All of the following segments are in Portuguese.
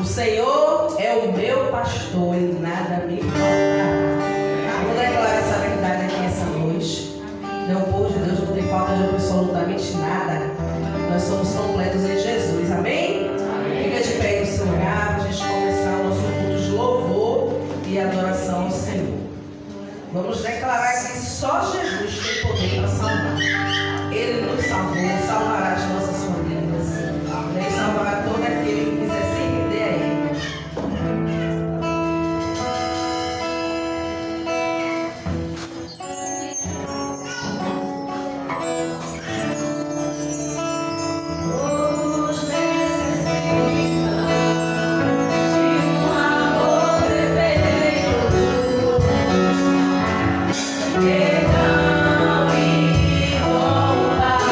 Senhor é o meu pastor e nada me faltará. Vou declarar essa verdade aqui essa noite. O povo de Deus não tem falta de absolutamente nada. Nós somos completos em Jesus. Amém? Fica de pé no seu lugar para a gente começar o nosso culto de louvor e adoração ao Senhor. Vamos declarar que só Jesus tem poder para salvar. Ele nos salvou, salvará as nossas famílias. Ele salvará todo aquele que quiser se render a Ele. Perdão e compaixão.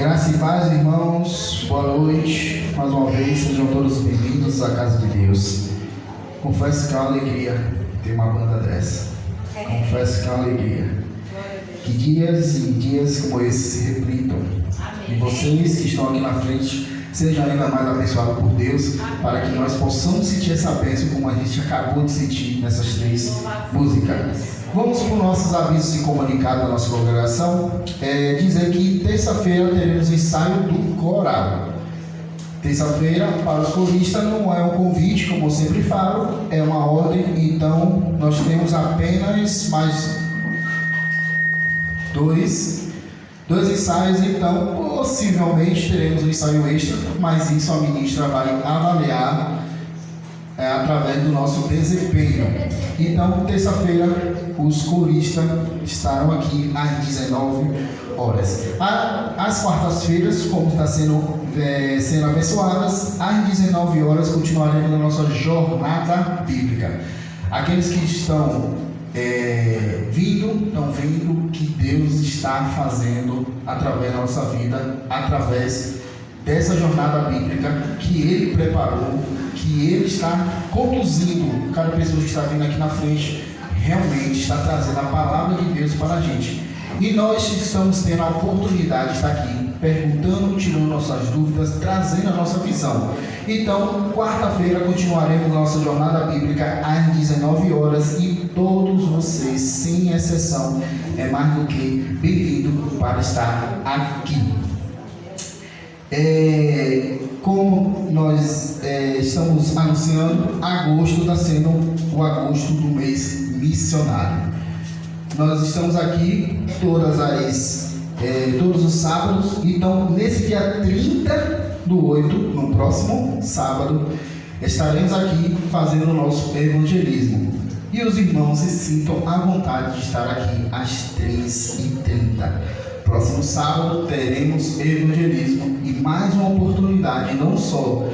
Graça e paz, irmãos, boa noite, mais uma vez, sejam todos bem-vindos à casa de Deus. Confesso que é uma alegria ter uma banda dessa, confesso que é uma alegria, que dias e dias como esse se reflitam, e vocês que estão aqui na frente sejam ainda mais abençoados por Deus, para que nós possamos sentir essa bênção como a gente acabou de sentir nessas três músicas. Vamos para os nossos avisos de comunicado da nossa congregação. Dizer que terça-feira teremos ensaio do coral. Terça-feira, para os coristas, não é um convite, como eu sempre falo, é uma ordem. Então, nós temos apenas mais dois ensaios. Então, possivelmente teremos um ensaio extra, mas isso a ministra vai avaliar através do nosso desempenho. Então, terça-feira, os coristas estarão aqui às 19 horas. Às quartas-feiras, como está sendo abençoadas, às 19 horas continuaremos a nossa jornada bíblica. Aqueles que estão vendo que Deus está fazendo através da nossa vida, através dessa jornada bíblica que Ele preparou, que Ele está conduzindo. Cada pessoa que está vindo aqui na frente realmente está trazendo a palavra de Deus para a gente. E nós estamos tendo a oportunidade de estar aqui perguntando, tirando nossas dúvidas, trazendo a nossa visão. Então, quarta-feira continuaremos nossa jornada bíblica às 19 horas e todos vocês, sem exceção, é mais do que bem-vindo para estar aqui. Como nós estamos anunciando, agosto está sendo o agosto do mês missionário. Nós estamos aqui todos os sábados. Então, nesse dia 30/8, no próximo sábado, estaremos aqui fazendo o nosso evangelismo. E os irmãos se sintam à vontade de estar aqui às 3h30. Próximo sábado teremos evangelismo e mais uma oportunidade, não só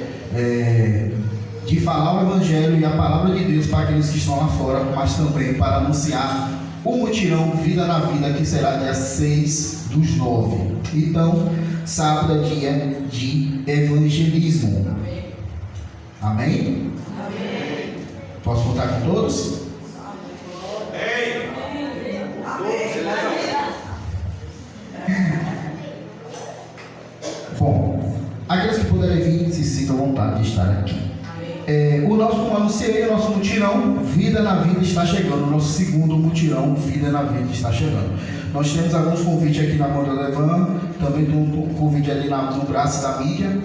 de falar o evangelho e a palavra de Deus para aqueles que estão lá fora, mas também para anunciar o mutirão Vida na Vida, que será dia 6/9. Então, sábado é dia de evangelismo. Amém? Amém. Posso contar com todos? Amém. Bom, aqueles que puderem vir, se sintam à vontade de estar aqui. Como anunciei, o nosso mutirão Vida na Vida está chegando. O nosso segundo mutirão Vida na Vida está chegando. Nós temos alguns convites aqui na banda da Evan, também tem um convite ali no braço da mídia.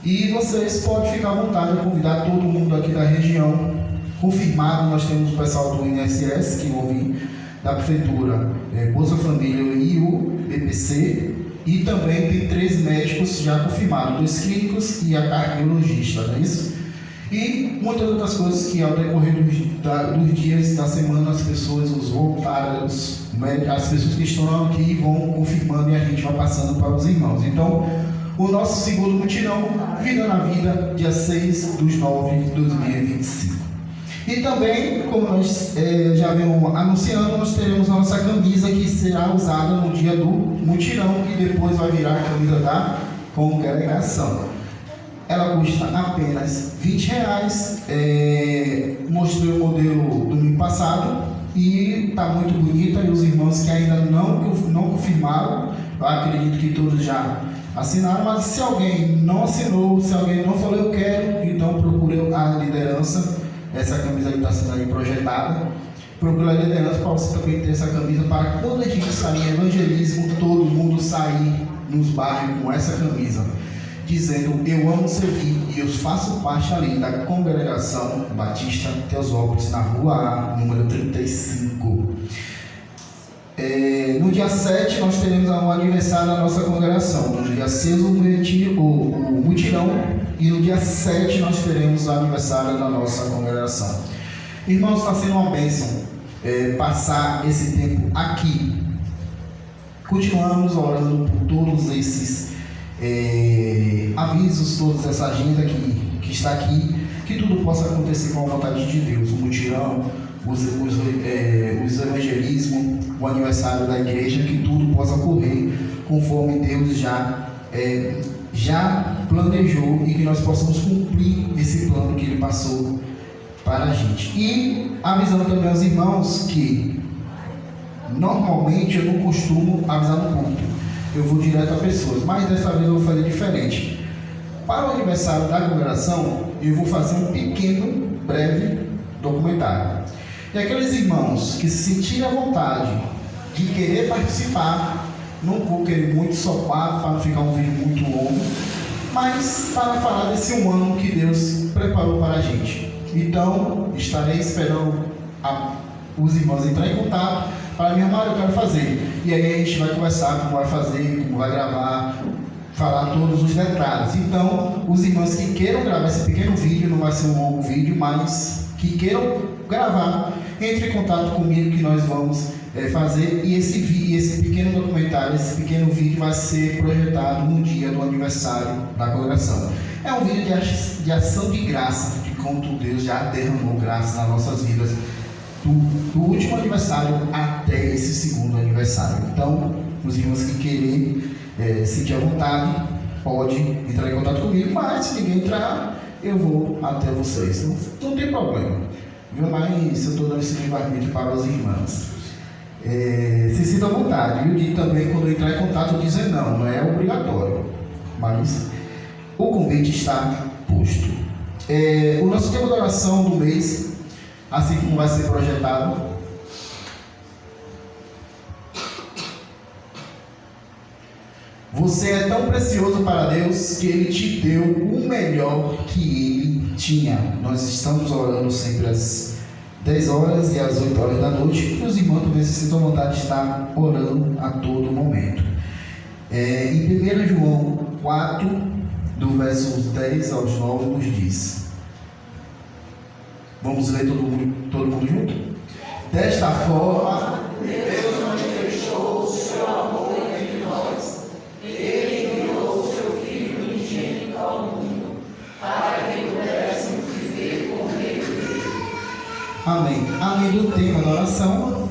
E vocês podem ficar à vontade de convidar todo mundo aqui da região. Confirmado, nós temos o pessoal do INSS, que ouvi, da Prefeitura, Bolsa Família e o BPC. E também tem 3 médicos já confirmados, 2 clínicos e a cardiologista, não é isso? E muitas outras coisas que ao decorrer dos dias da semana as pessoas, os voluntários, as pessoas que estão aqui vão confirmando e a gente vai passando para os irmãos. Então, o nosso segundo mutirão, Vida na Vida, dia 6/9/2025. E também, como nós já vemos anunciando, nós teremos a nossa camisa que será usada no dia do mutirão e depois vai virar a camisa da congregação. Ela custa apenas R$20. Mostrei o modelo domingo passado e está muito bonita. E os irmãos que ainda não confirmaram, eu acredito que todos já assinaram. Mas se alguém não assinou, se alguém não falou eu quero, então procure a liderança. Essa camisa aí está sendo aí projetada. Procure a liderança para você também ter essa camisa, para quando a gente sair em evangelismo, todo mundo sair nos bairros com essa camisa, dizendo: eu amo servir e eu faço parte ali da congregação Batista Teosópolis, na rua A, número 35. No dia 7 nós teremos o aniversário da nossa congregação. No dia 6 o mutirão e no dia 7 nós teremos o aniversário da nossa congregação. Irmãos, está sendo uma bênção passar esse tempo aqui. Continuamos orando por todos esses avisos, toda essa agenda que está aqui, que tudo possa acontecer com a vontade de Deus. O mutirão, os evangelismos, o aniversário da igreja, que tudo possa ocorrer conforme Deus já já planejou e que nós possamos cumprir esse plano que Ele passou para a gente. E avisando também aos irmãos que normalmente eu não costumo avisar no culto, eu vou direto a pessoas, mas dessa vez eu vou fazer diferente. Para o aniversário da congregação, eu vou fazer um pequeno, breve documentário. E aqueles irmãos que se sentirem à vontade de querer participar, não vou querer muito sopar para não ficar um vídeo muito longo, mas para falar desse um ano que Deus preparou para a gente. Então, estarei esperando os irmãos entrarem em contato para me amar, eu quero fazer. E aí a gente vai conversar como vai fazer, como vai gravar, falar todos os detalhes. Então, os irmãos que queiram gravar esse pequeno vídeo, não vai ser um longo vídeo, mas que queiram gravar, entre em contato comigo que nós vamos fazer. E esse pequeno documentário, esse pequeno vídeo vai ser projetado no dia do aniversário da congregação. É um vídeo de ação de graça, de como Deus já derramou graça nas nossas vidas, do último aniversário até esse segundo aniversário. Então, os irmãos que querem sentir à vontade, pode entrar em contato comigo, mas se ninguém entrar, eu vou até vocês. Não tem problema, viu? Mas eu estou dando esse livramento para os irmãos. Se sinta à vontade, viu? E também, quando eu entrar em contato, dizer não é obrigatório, mas o convite está posto. O nosso tema de oração do mês, assim como vai ser projetado, você é tão precioso para Deus que Ele te deu o melhor que Ele tinha. Nós estamos orando sempre às 10 horas e às 8 horas da noite, e os irmãos também se sintam à vontade de estar orando a todo momento. Em 1 João 4, do versos 10 aos 9, nos diz: vamos ler todo mundo junto? Desta forma, Deus manifestou o seu amor entre nós. Ele enviou o seu Filho unigênito ao mundo, para que pudéssemos viver por meio dele. Amém. Além do tema da oração,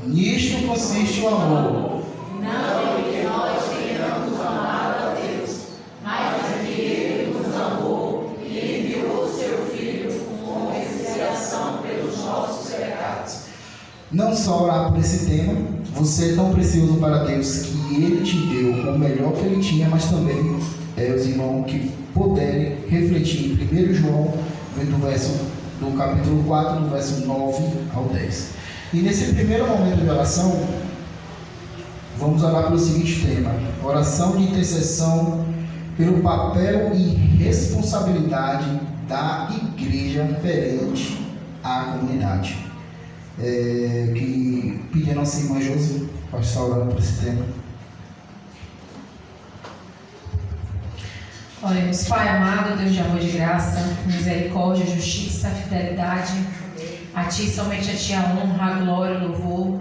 nisto consiste o amor. Não em que nós tenhamos amado a Deus, mas em que Ele nos amou e enviou o seu Filho como expiação pelos nossos pecados. Não só orar por esse tema, você é tão precioso para Deus que Ele te deu o melhor que Ele tinha, mas também os irmãos que puderem refletir em 1 João, do capítulo 4, do verso 9 ao 10. E nesse primeiro momento de oração, vamos orar pelo seguinte tema: oração de intercessão pelo papel e responsabilidade da igreja perante a comunidade. Que pedir a nossa irmã Josi para estar orando por esse tema. Oremos. Pai amado, Deus de amor e de graça, misericórdia, justiça, fidelidade, a Ti, somente a Ti a honra, a glória, o louvor.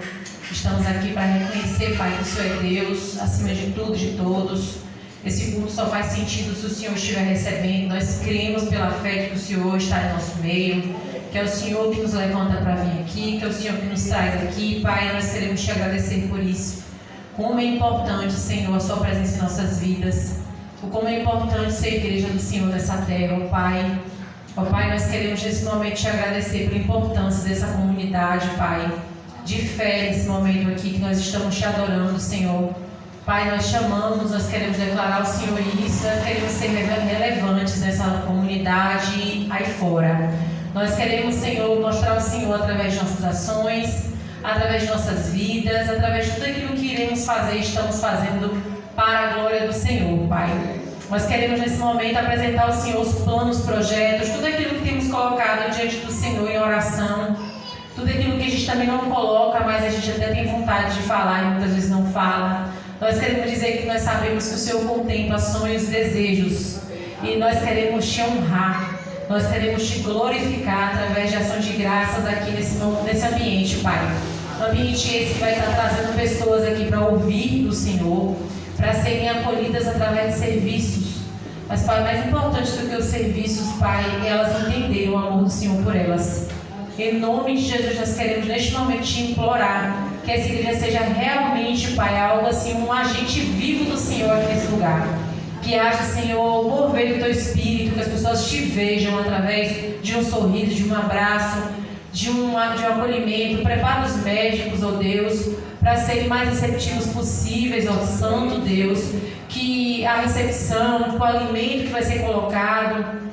Estamos aqui para reconhecer, Pai, que o Senhor é Deus, acima de tudo e de todos. Esse culto só faz sentido se o Senhor estiver recebendo. Nós cremos pela fé de que o Senhor está em nosso meio, que é o Senhor que nos levanta para vir aqui, que é o Senhor que nos traz aqui. Pai, nós queremos Te agradecer por isso. Como é importante, Senhor, a Sua presença em nossas vidas. O como é importante ser a igreja do Senhor nessa terra, ó Pai. Ó Pai, nós queremos nesse momento Te agradecer pela importância dessa comunidade, Pai, de fé nesse momento aqui, que nós estamos Te adorando, Senhor. Pai, nós Te amamos, nós queremos declarar ao Senhor isso, nós queremos ser relevantes nessa comunidade aí fora. Nós queremos, Senhor, mostrar ao Senhor através de nossas ações, através de nossas vidas, através de tudo aquilo que iremos fazer e estamos fazendo para a glória do Senhor, Pai. Nós queremos nesse momento apresentar ao Senhor os planos, projetos, tudo aquilo que temos colocado diante do Senhor em oração, tudo aquilo que a gente também não coloca, mas a gente até tem vontade de falar e muitas vezes não fala. Nós queremos dizer que nós sabemos que o Senhor contempla sonhos e desejos, e nós queremos Te honrar, nós queremos Te glorificar através de ação de graças aqui nesse ambiente, Pai. Um ambiente esse que vai estar trazendo pessoas aqui para ouvir do Senhor, para serem acolhidas através de serviços. Mas, Pai, mais importante do que os serviços, Pai, é elas entenderem o amor do Senhor por elas. Em nome de Jesus, nós queremos neste momento te implorar que essa igreja seja realmente, Pai, algo assim, um agente vivo do Senhor aqui nesse lugar. Que haja, Senhor, o mover do Teu Espírito, que as pessoas te vejam através de um sorriso, de um abraço, de um acolhimento. Prepara os médicos, ó Deus, para serem mais receptivos possíveis, ó Santo Deus. Que a recepção, o alimento que vai ser colocado,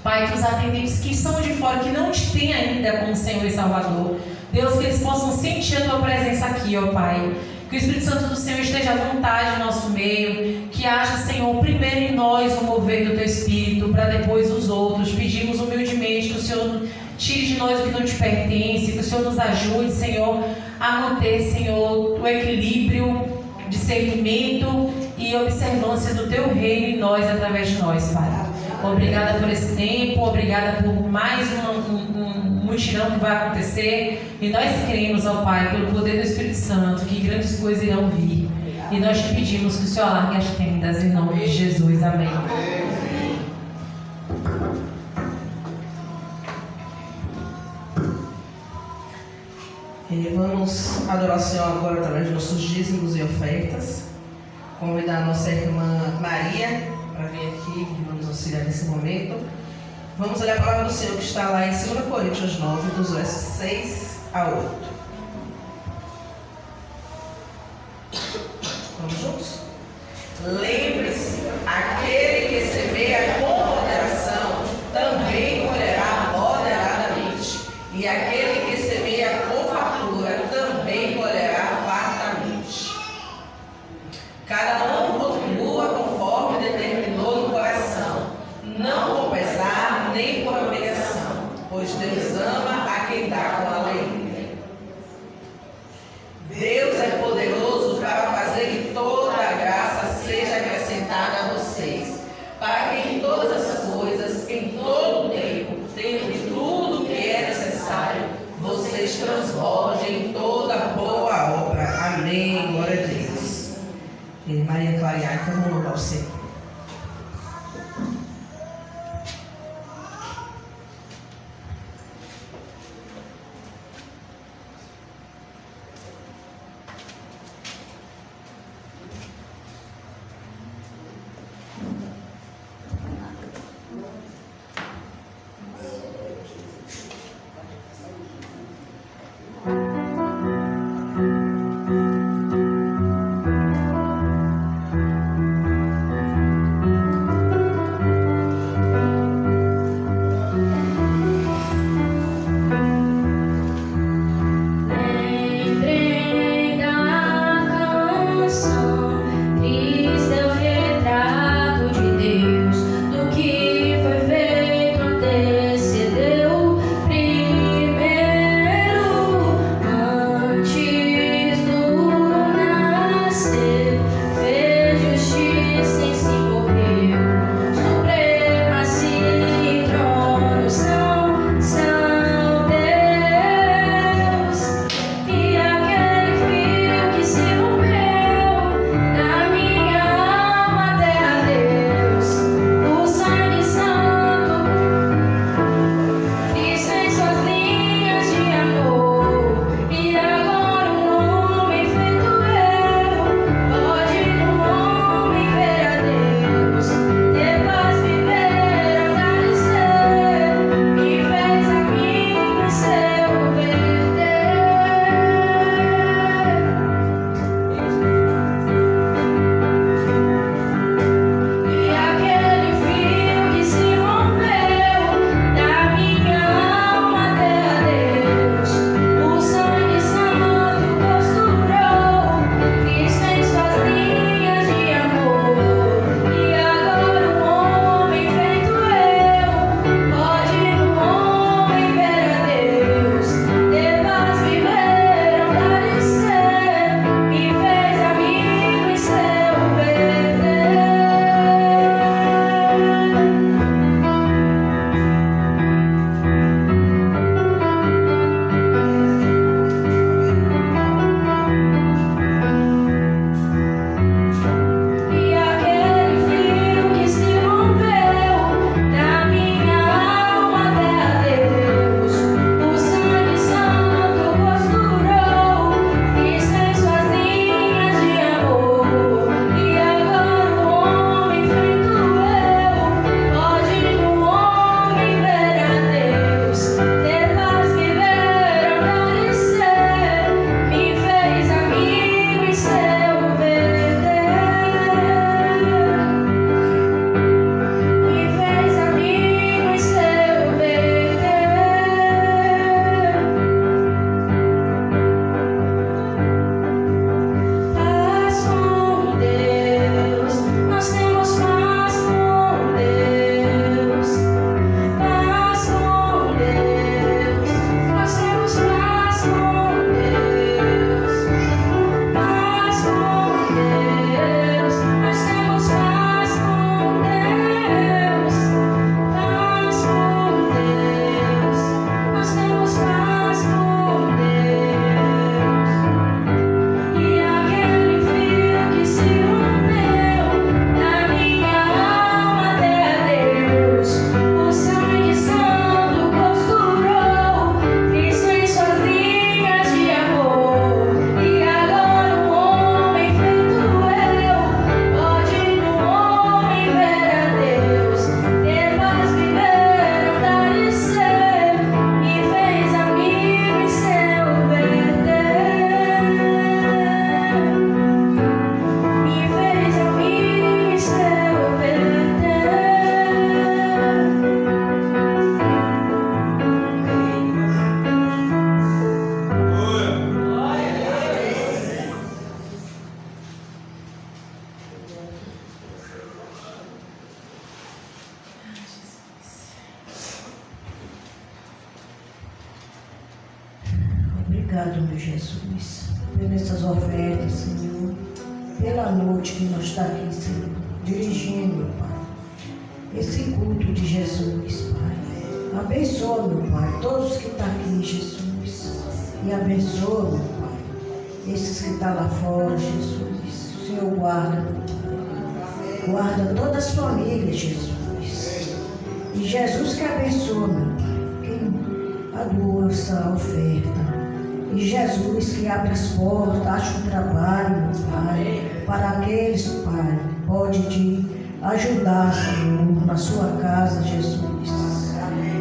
Pai, que os atendentes que são de fora, que não te têm ainda como Senhor e Salvador, Deus, que eles possam sentir a Tua presença aqui, ó Pai. Que o Espírito Santo do Senhor esteja à vontade no nosso meio. Que haja, Senhor, primeiro em nós o mover do Teu Espírito, para depois os outros. Pedimos humildemente que o Senhor tire de nós o que não te pertence, que o Senhor nos ajude, Senhor, a manter, Senhor, o equilíbrio, discernimento e observância do Teu reino em nós, através de nós, Pai. Obrigada por esse tempo, obrigada por mais um mutirão que vai acontecer. E nós cremos, ó Pai, pelo poder do Espírito Santo, que grandes coisas irão vir. E nós te pedimos que o Senhor alargue as tendas em nome de Jesus. Amém. E vamos adorar o Senhor agora através dos nossos dízimos e ofertas. Convidar a nossa irmã Maria para vir aqui e nos auxiliar nesse momento. Vamos olhar a palavra do Senhor que está lá em 2 Coríntios 9, dos versos 6 a 8. Vamos juntos? Lembre-se, aquele que semeia com moderação também colherá moderadamente, e aquele que semeia com fartura também colherá fartamente. Cada um contribua conforme determinou no coração, não com pesar nem por obrigação, pois Deus ama a quem dá com alegria. Deus é poderoso para fazer que toda a graça seja acrescentada a vocês, para que em todas as coisas, em todo o tempo, tendo tudo o que é necessário, vocês transbordem em toda boa obra. Amém. Glória a Deus. E Maria Clarear, então vamos louvar o Senhor. obrigado, meu Jesus, pelas ofertas, Senhor, pela noite que nós está aqui, Senhor, dirigindo, meu Pai, esse culto de Jesus, Pai. Abençoa, meu Pai, todos que estão aqui, Jesus, e abençoa, meu Pai, esses que estão lá fora, Jesus. O Senhor guarda, meu Pai. Guarda todas as famílias, Jesus. E Jesus que abençoa, meu Pai, quem adoa essa oferta. E Jesus que abre as portas, acha um trabalho, meu Pai, para aqueles, Pai, pode te ajudar, Senhor, na sua casa, Jesus.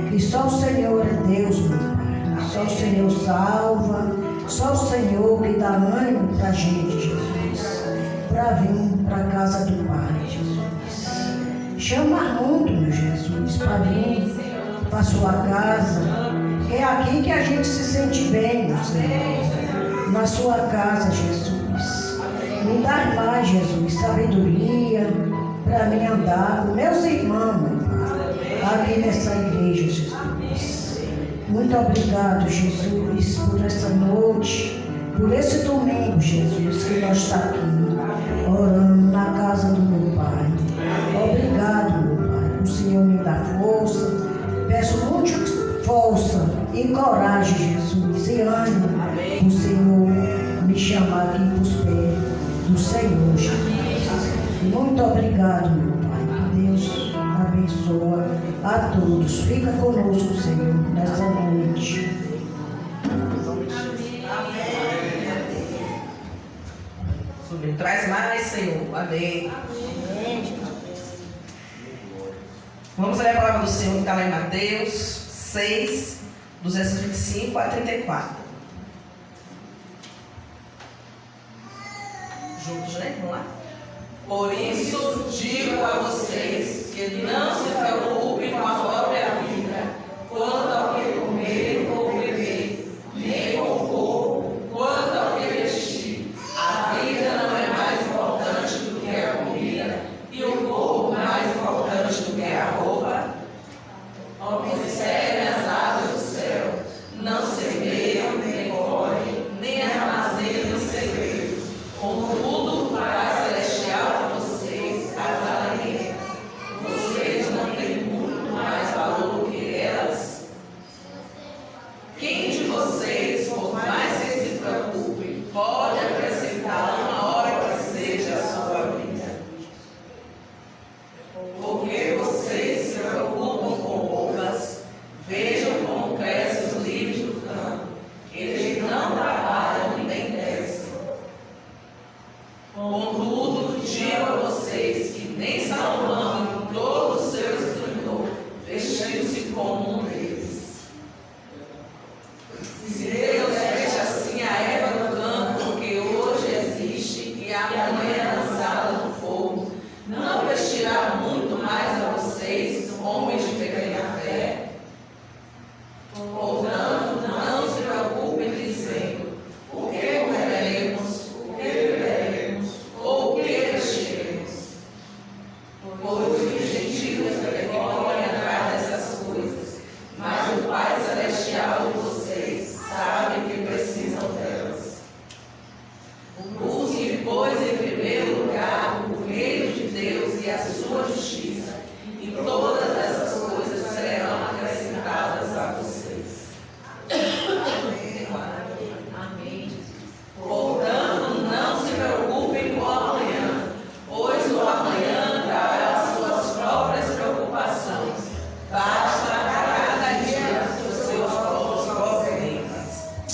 Que só o Senhor é Deus, meu Pai. Só o Senhor salva, só o Senhor que dá ânimo para a gente, Jesus, para vir para a casa do Pai, Jesus. Chama muito, meu Jesus, para vir para a sua casa. É aqui que a gente se sente bem, meu Senhor. Na sua casa, Jesus. Me dá mais, Jesus, sabedoria para mim andar com meus irmãos, meu Pai, aqui nessa igreja, Jesus. Muito obrigado, Jesus, por essa noite, por esse domingo, Jesus, que nós estamos aqui, orando na casa do meu Pai. Obrigado, meu Pai, o Senhor me dá força. Peço muita força e coragem, Jesus, e ânimo, o Senhor me chamar aqui para os pés do Senhor, Jesus. Muito obrigado, meu Pai, que Deus abençoe a todos. Fica conosco, Senhor, nessa noite. Traz mais, Senhor. Amém. Vamos ler a palavra do Senhor que está lá em Mateus 6, dos versos 25 a 34. Juntos, né? Vamos lá? Por isso digo a vocês que não se preocupem com a própria vida, quanto ao que comer ou beber, nem com o corpo, quanto ao que vestir. A vida não é mais importante do que a comida, e o corpo mais importante do que a roupa. Observem as aves do céu, não semeiam, nem colhem, nem armazenam segredos. Contudo, o Pai Celestial a vocês as alimenta. Vocês não têm muito mais valor do que elas? Quem de vocês, por mais que se preocupe, pode acrescentar uma hora que seja a sua vida? Porque vocês se preocupam com roupas, vejam como crescem os lírios do campo. Eles não trabalham nem tecem. Contudo, digo a vocês que nem Salomão, em todo o seu esplendor, vestiu-se como um deles. Se Deus veste assim a erva do campo, que hoje existe e amanhã é lançada no fogo, não vestirá muito mais a vocês, homens de pequena fé? Portanto, não se preocupem dizendo: o que comeremos, o que beberemos, ou o que vestiremos? Pois os gentios correm atrás dessas coisas, mas o Pai Celestial de vocês sabe que precisam delas. Busquem, pois, em primeiro lugar o reino de Deus e a sua justiça, e todas essas coisas serão acrescentadas a vocês. Amém. Portanto, não se preocupem com o amanhã, pois o amanhã trará as suas próprias preocupações. Basta a cada dia os seus próprios problemas.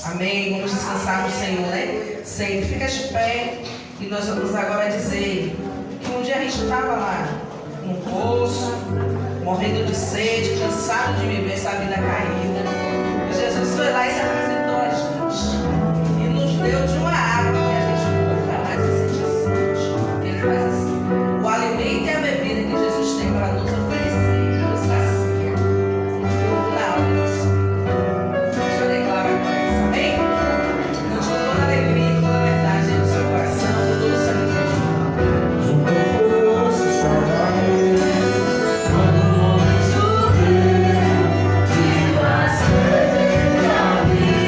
Amém. Vamos descansar no Senhor, né? Sempre. Fica de pé e nós vamos agora dizer que um dia a gente estava lá num poço, morrendo de sede, cansado de viver essa vida caída. Jesus foi lá e se apresentou a gente e nos deu de uma água que a gente nunca mais vai sentir sede. Ele faz assim: o alimento e a bebida que Jesus tem para nos oferecer, nos sacia. Na hora. Deixa eu declarar agora isso, amém? Então, de toda alegria e toda verdade no seu coração, do doce Quando o homem chover, e vai ser a vida.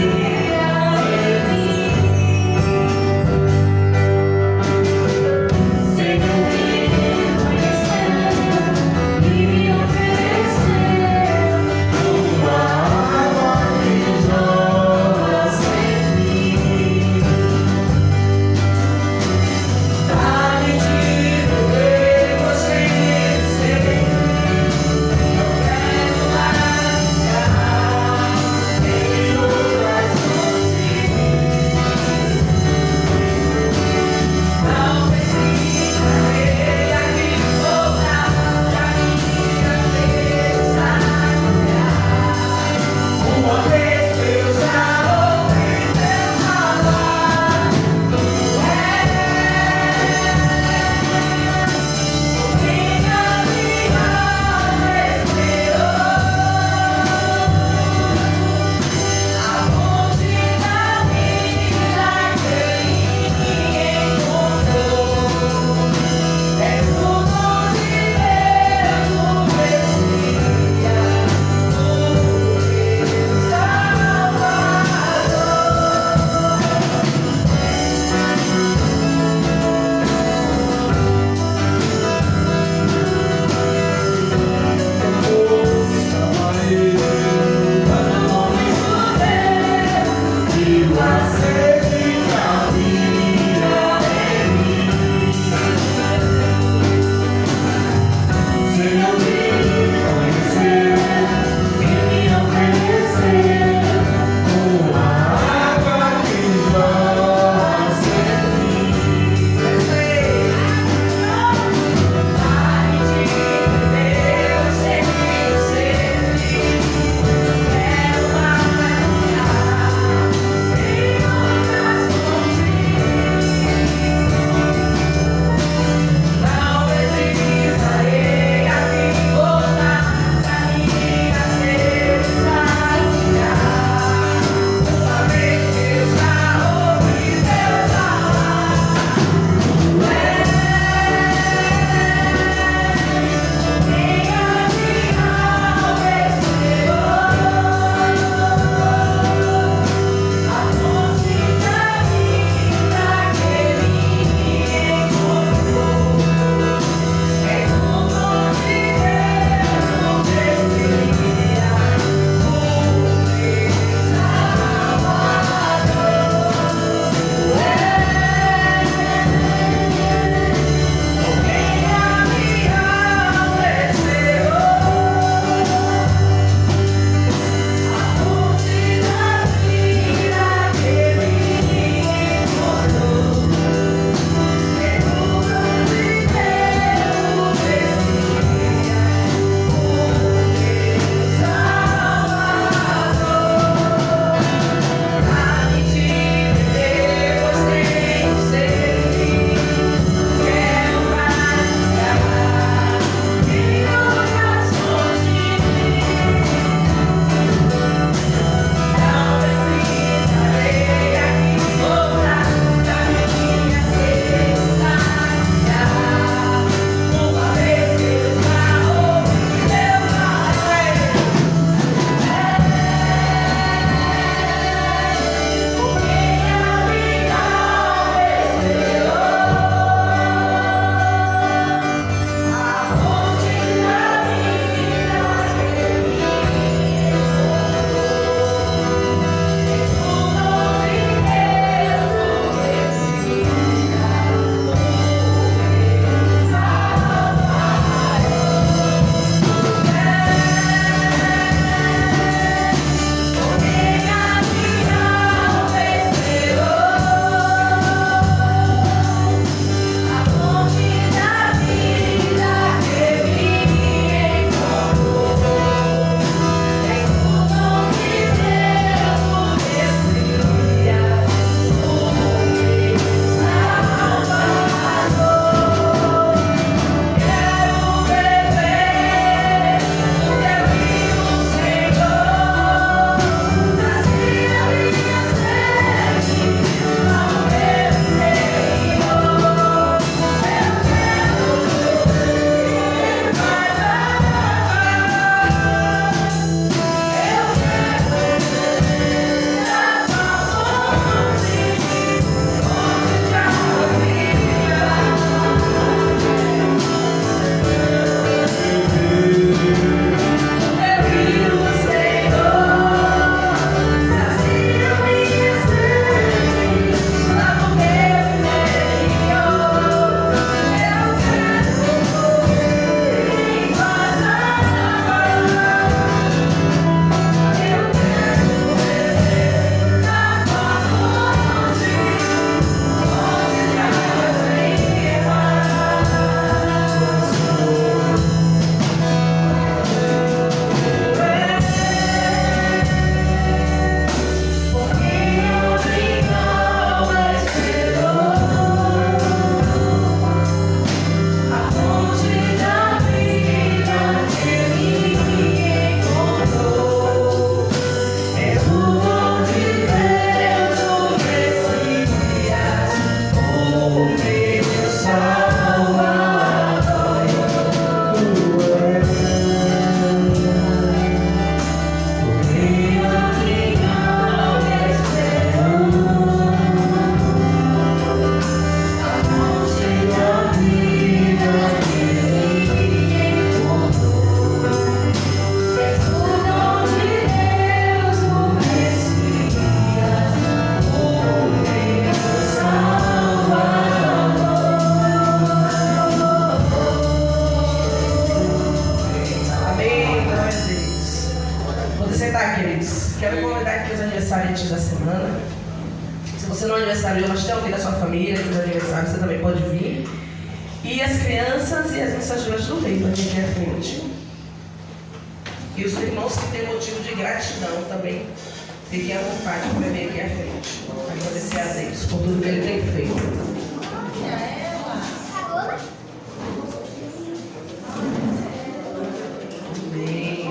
Quero mais. semana. Se você não aniversariou, mas tem alguém da sua família que faz aniversário, você também pode vir. E as crianças e as mensageiras do rei para vir aqui à frente. E os irmãos que têm motivo de gratidão também, fiquem à vontade para vir aqui à frente. Agradecer a Deus por tudo que Ele tem feito. Amém.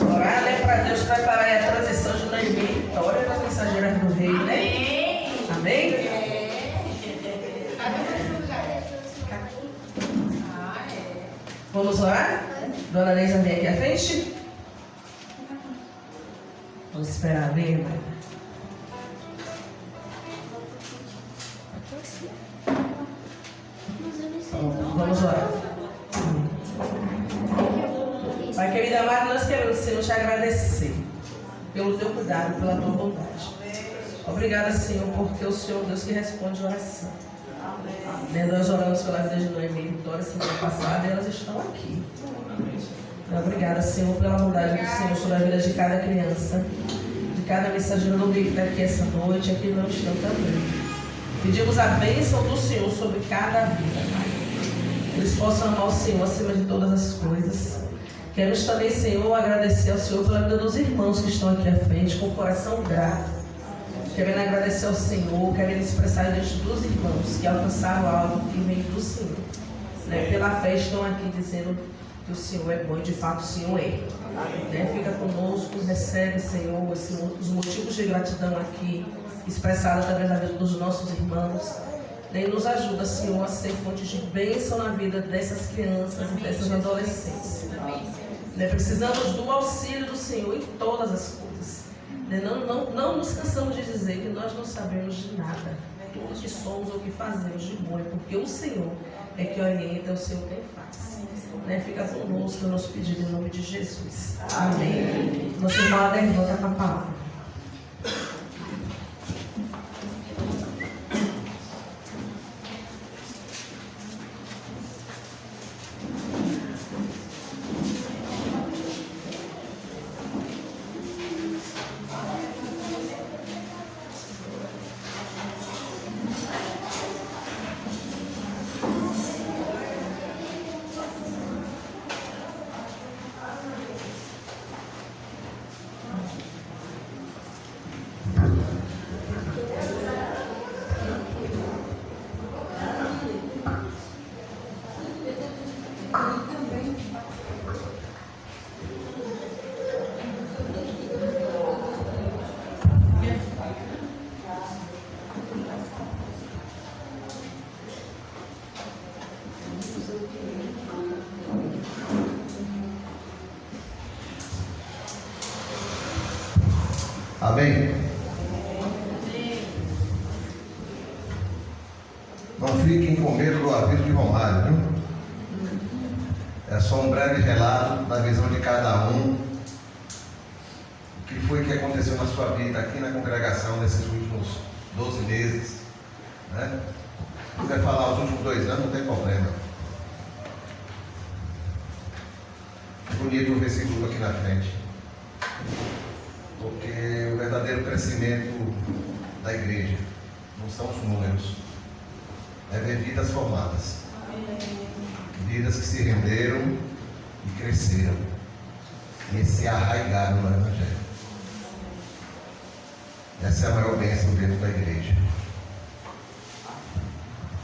Orar, né, para Deus preparar a transição de Noemi e Vitória das mensageiras do rei, né? Amém? Vamos orar? Dona Neisa vem aqui à frente. Vamos esperar, vem, irmã. Vamos orar. Pai querido amado, nós queremos, Senhor, te agradecer pelo teu cuidado, pela tua bondade. Obrigada, Senhor, porque o Senhor é o Deus que responde oração. Nós oramos pela vida de Noemi e Vitória semana passada e elas estão aqui. Obrigada, Senhor, pela bondade do Senhor sobre a vida de cada criança, de cada mensageiro do rei que está aqui essa noite, aqui não estão também. Pedimos a bênção do Senhor sobre cada vida, Pai. Eles possam amar o Senhor acima de todas as coisas. Queremos também, Senhor, agradecer ao Senhor pela vida dos irmãos que estão aqui à frente, com o coração grato. Querendo agradecer ao Senhor, querendo expressar diante dos irmãos que alcançaram algo que vem do Senhor. Pela fé estão aqui dizendo que o Senhor é bom e de fato o Senhor é. Fica conosco, recebe, Senhor, os motivos de gratidão aqui, expressados através da vida dos nossos irmãos. E nos ajuda, Senhor, a ser fonte de bênção na vida dessas crianças e dessas adolescentes. Precisamos do auxílio do Senhor em todas as coisas. Não nos cansamos de dizer que nós não sabemos de nada. Tudo que somos ou que fazemos de bom é porque o Senhor é que orienta, o Senhor quem faz. Fica conosco, o nosso pedido em nome de Jesus. Amém. Nosso irmão Ader, volta para a palavra. Amém? Não fiquem com medo do aviso de Romário, viu? É só um breve relato da visão de cada um. O que foi que aconteceu na sua vida aqui na congregação nesses últimos 12 meses, né? Se quiser falar os últimos 2 anos, não tem problema. Bonito o versículo aqui na frente. Porque o verdadeiro crescimento da igreja não são os números, é ver vidas formadas, vidas que se renderam e cresceram e se arraigaram no Evangelho. Essa é a maior bênção dentro da igreja.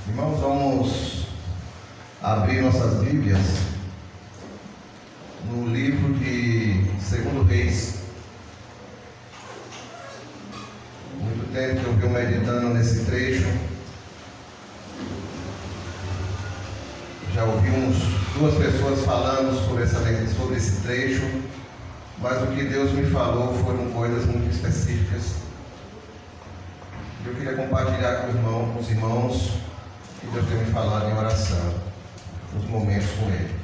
Irmãos, vamos abrir nossas Bíblias no livro de 2 Reis. Muito tempo que eu venho meditando nesse trecho. Já ouvi 2 pessoas falando sobre esse trecho, mas o que Deus me falou foram coisas muito específicas. Eu queria compartilhar com os irmãos que Deus tem me falado em oração, nos momentos com Ele.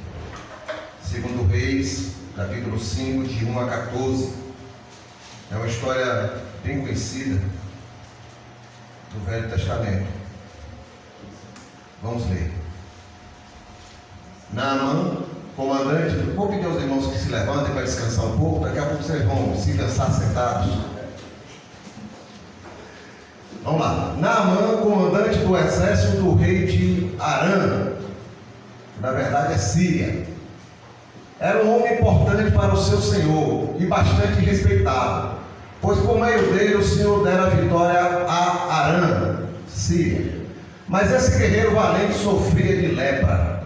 2 Reis, capítulo 5, de 1 a 14. É uma história bem conhecida do Velho Testamento. Vamos ler. Naamã, comandante, vou pedir aos irmãos que se levantem para descansar um pouco, daqui a pouco vocês vão se cansar sentados. Vamos lá. Naamã, comandante do exército do rei de Arã, na verdade é Síria, era um homem importante para o seu senhor e bastante respeitado, pois por meio dele o Senhor dera a vitória a Arã, Síria. Mas esse guerreiro valente sofria de lepra.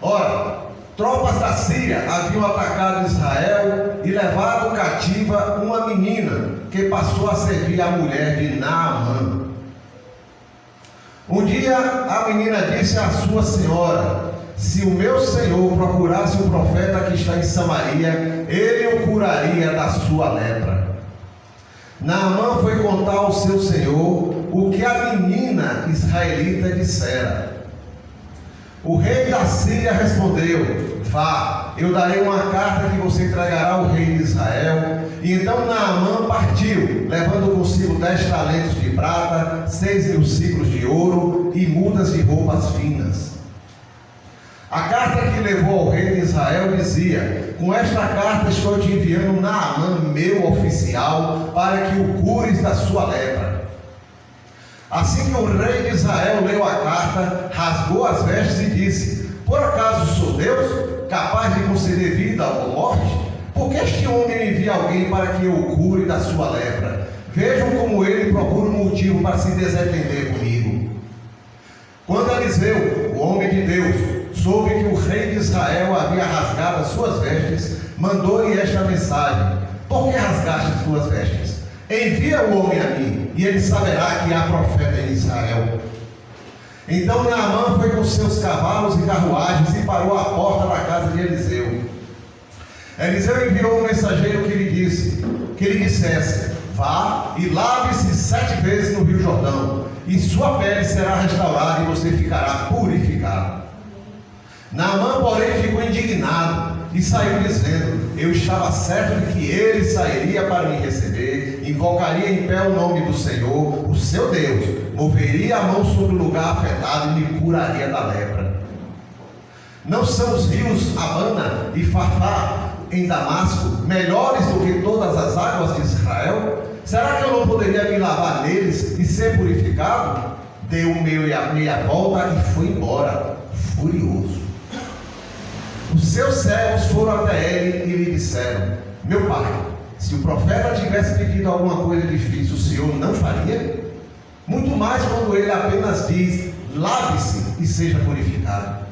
Ora, tropas da Síria haviam atacado Israel e levado cativa uma menina que passou a servir a mulher de Naamã. Um dia a menina disse à sua senhora: se o meu senhor procurasse o profeta que está em Samaria, ele o curaria da sua lepra. Naamã foi contar ao seu senhor o que a menina israelita dissera. O rei da Síria respondeu: vá, eu darei uma carta que você entregará ao rei de Israel. E então Naamã partiu, levando consigo 10 talentos de prata, 6.000 ciclos de ouro e mudas de roupas finas. A carta que levou ao rei de Israel dizia: com esta carta estou te enviando Naamã, meu oficial, para que o cures da sua lepra. Assim que o rei de Israel leu a carta, rasgou as vestes e disse: por acaso sou Deus, capaz de conceder vida ou morte? Por que este homem me envia alguém para que eu o cure da sua lepra? Vejam como ele procura um motivo para se desentender comigo. Quando Eliseu, o homem de Deus, soube que o rei de Israel havia rasgado as suas vestes, mandou-lhe esta mensagem: por que rasgaste as tuas vestes? Envia o homem a mim, e ele saberá que há profeta em Israel. Então Naamã foi com seus cavalos e carruagens e parou à porta da casa de Eliseu. Eliseu enviou um mensageiro que lhe dissesse: vá e lave-se 7 vezes no rio Jordão, e sua pele será restaurada e você ficará purificado. Naamã, porém, ficou indignado e saiu dizendo: eu estava certo de que ele sairia para me receber, invocaria em pé o nome do Senhor, o seu Deus, moveria a mão sobre o lugar afetado e me curaria da lepra. Não são os rios Abana e Farfar em Damasco melhores do que todas as águas de Israel? Será que eu não poderia me lavar neles e ser purificado? Deu meia volta e foi embora, furioso. Os seus servos foram até ele e lhe disseram: meu pai, se o profeta tivesse pedido alguma coisa difícil, o senhor não faria? Muito mais quando ele apenas diz: lave-se e seja purificado.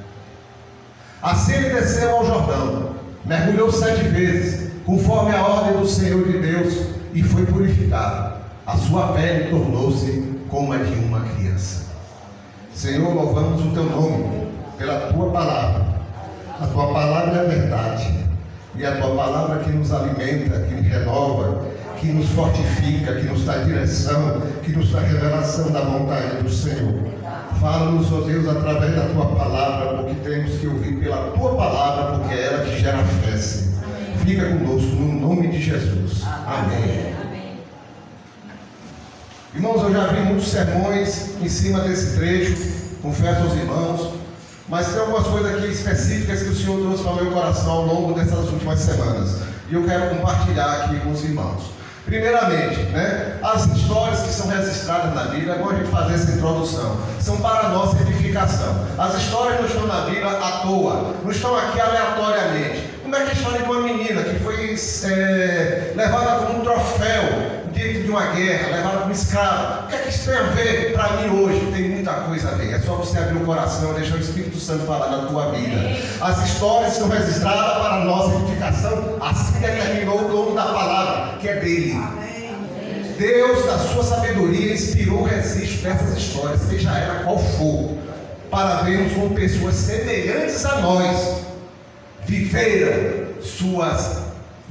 Assim ele desceu ao Jordão, mergulhou 7 vezes, conforme a ordem do Senhor de Deus, e foi purificado. A sua pele tornou-se como a de uma criança. Senhor, louvamos o teu nome pela tua palavra. A tua palavra é a verdade, e a tua palavra que nos alimenta, que nos renova, que nos fortifica, que nos dá direção, que nos dá revelação da vontade do Senhor. Fala-nos, ó Deus, através da tua palavra, porque temos que ouvir pela tua palavra, porque é ela que gera fé, Senhor. Fica conosco, no nome de Jesus. Amém. Irmãos, eu já vi muitos sermões em cima desse trecho, confesso aos irmãos, mas tem algumas coisas aqui específicas que o Senhor trouxe para o meu coração ao longo dessas últimas semanas, e eu quero compartilhar aqui com os irmãos. Primeiramente, as histórias que são registradas na Bíblia, é bom a gente fazer essa introdução, são para a nossa edificação. As histórias não estão na Bíblia à toa, não estão aqui aleatoriamente. Como é que a história de uma menina que foi levada como um troféu dentro de uma guerra, levada como escrava? O que é que isso tem a ver para mim hoje? Tem muita coisa a ver. É só você abrir o coração e deixar o Espírito Santo falar na tua vida. As histórias são registradas para a nossa edificação. Assim determinou o dono da palavra, que é dele. Deus, da sua sabedoria, inspirou o registro dessas histórias, seja ela qual for, para vermos como pessoas semelhantes a nós viveram suas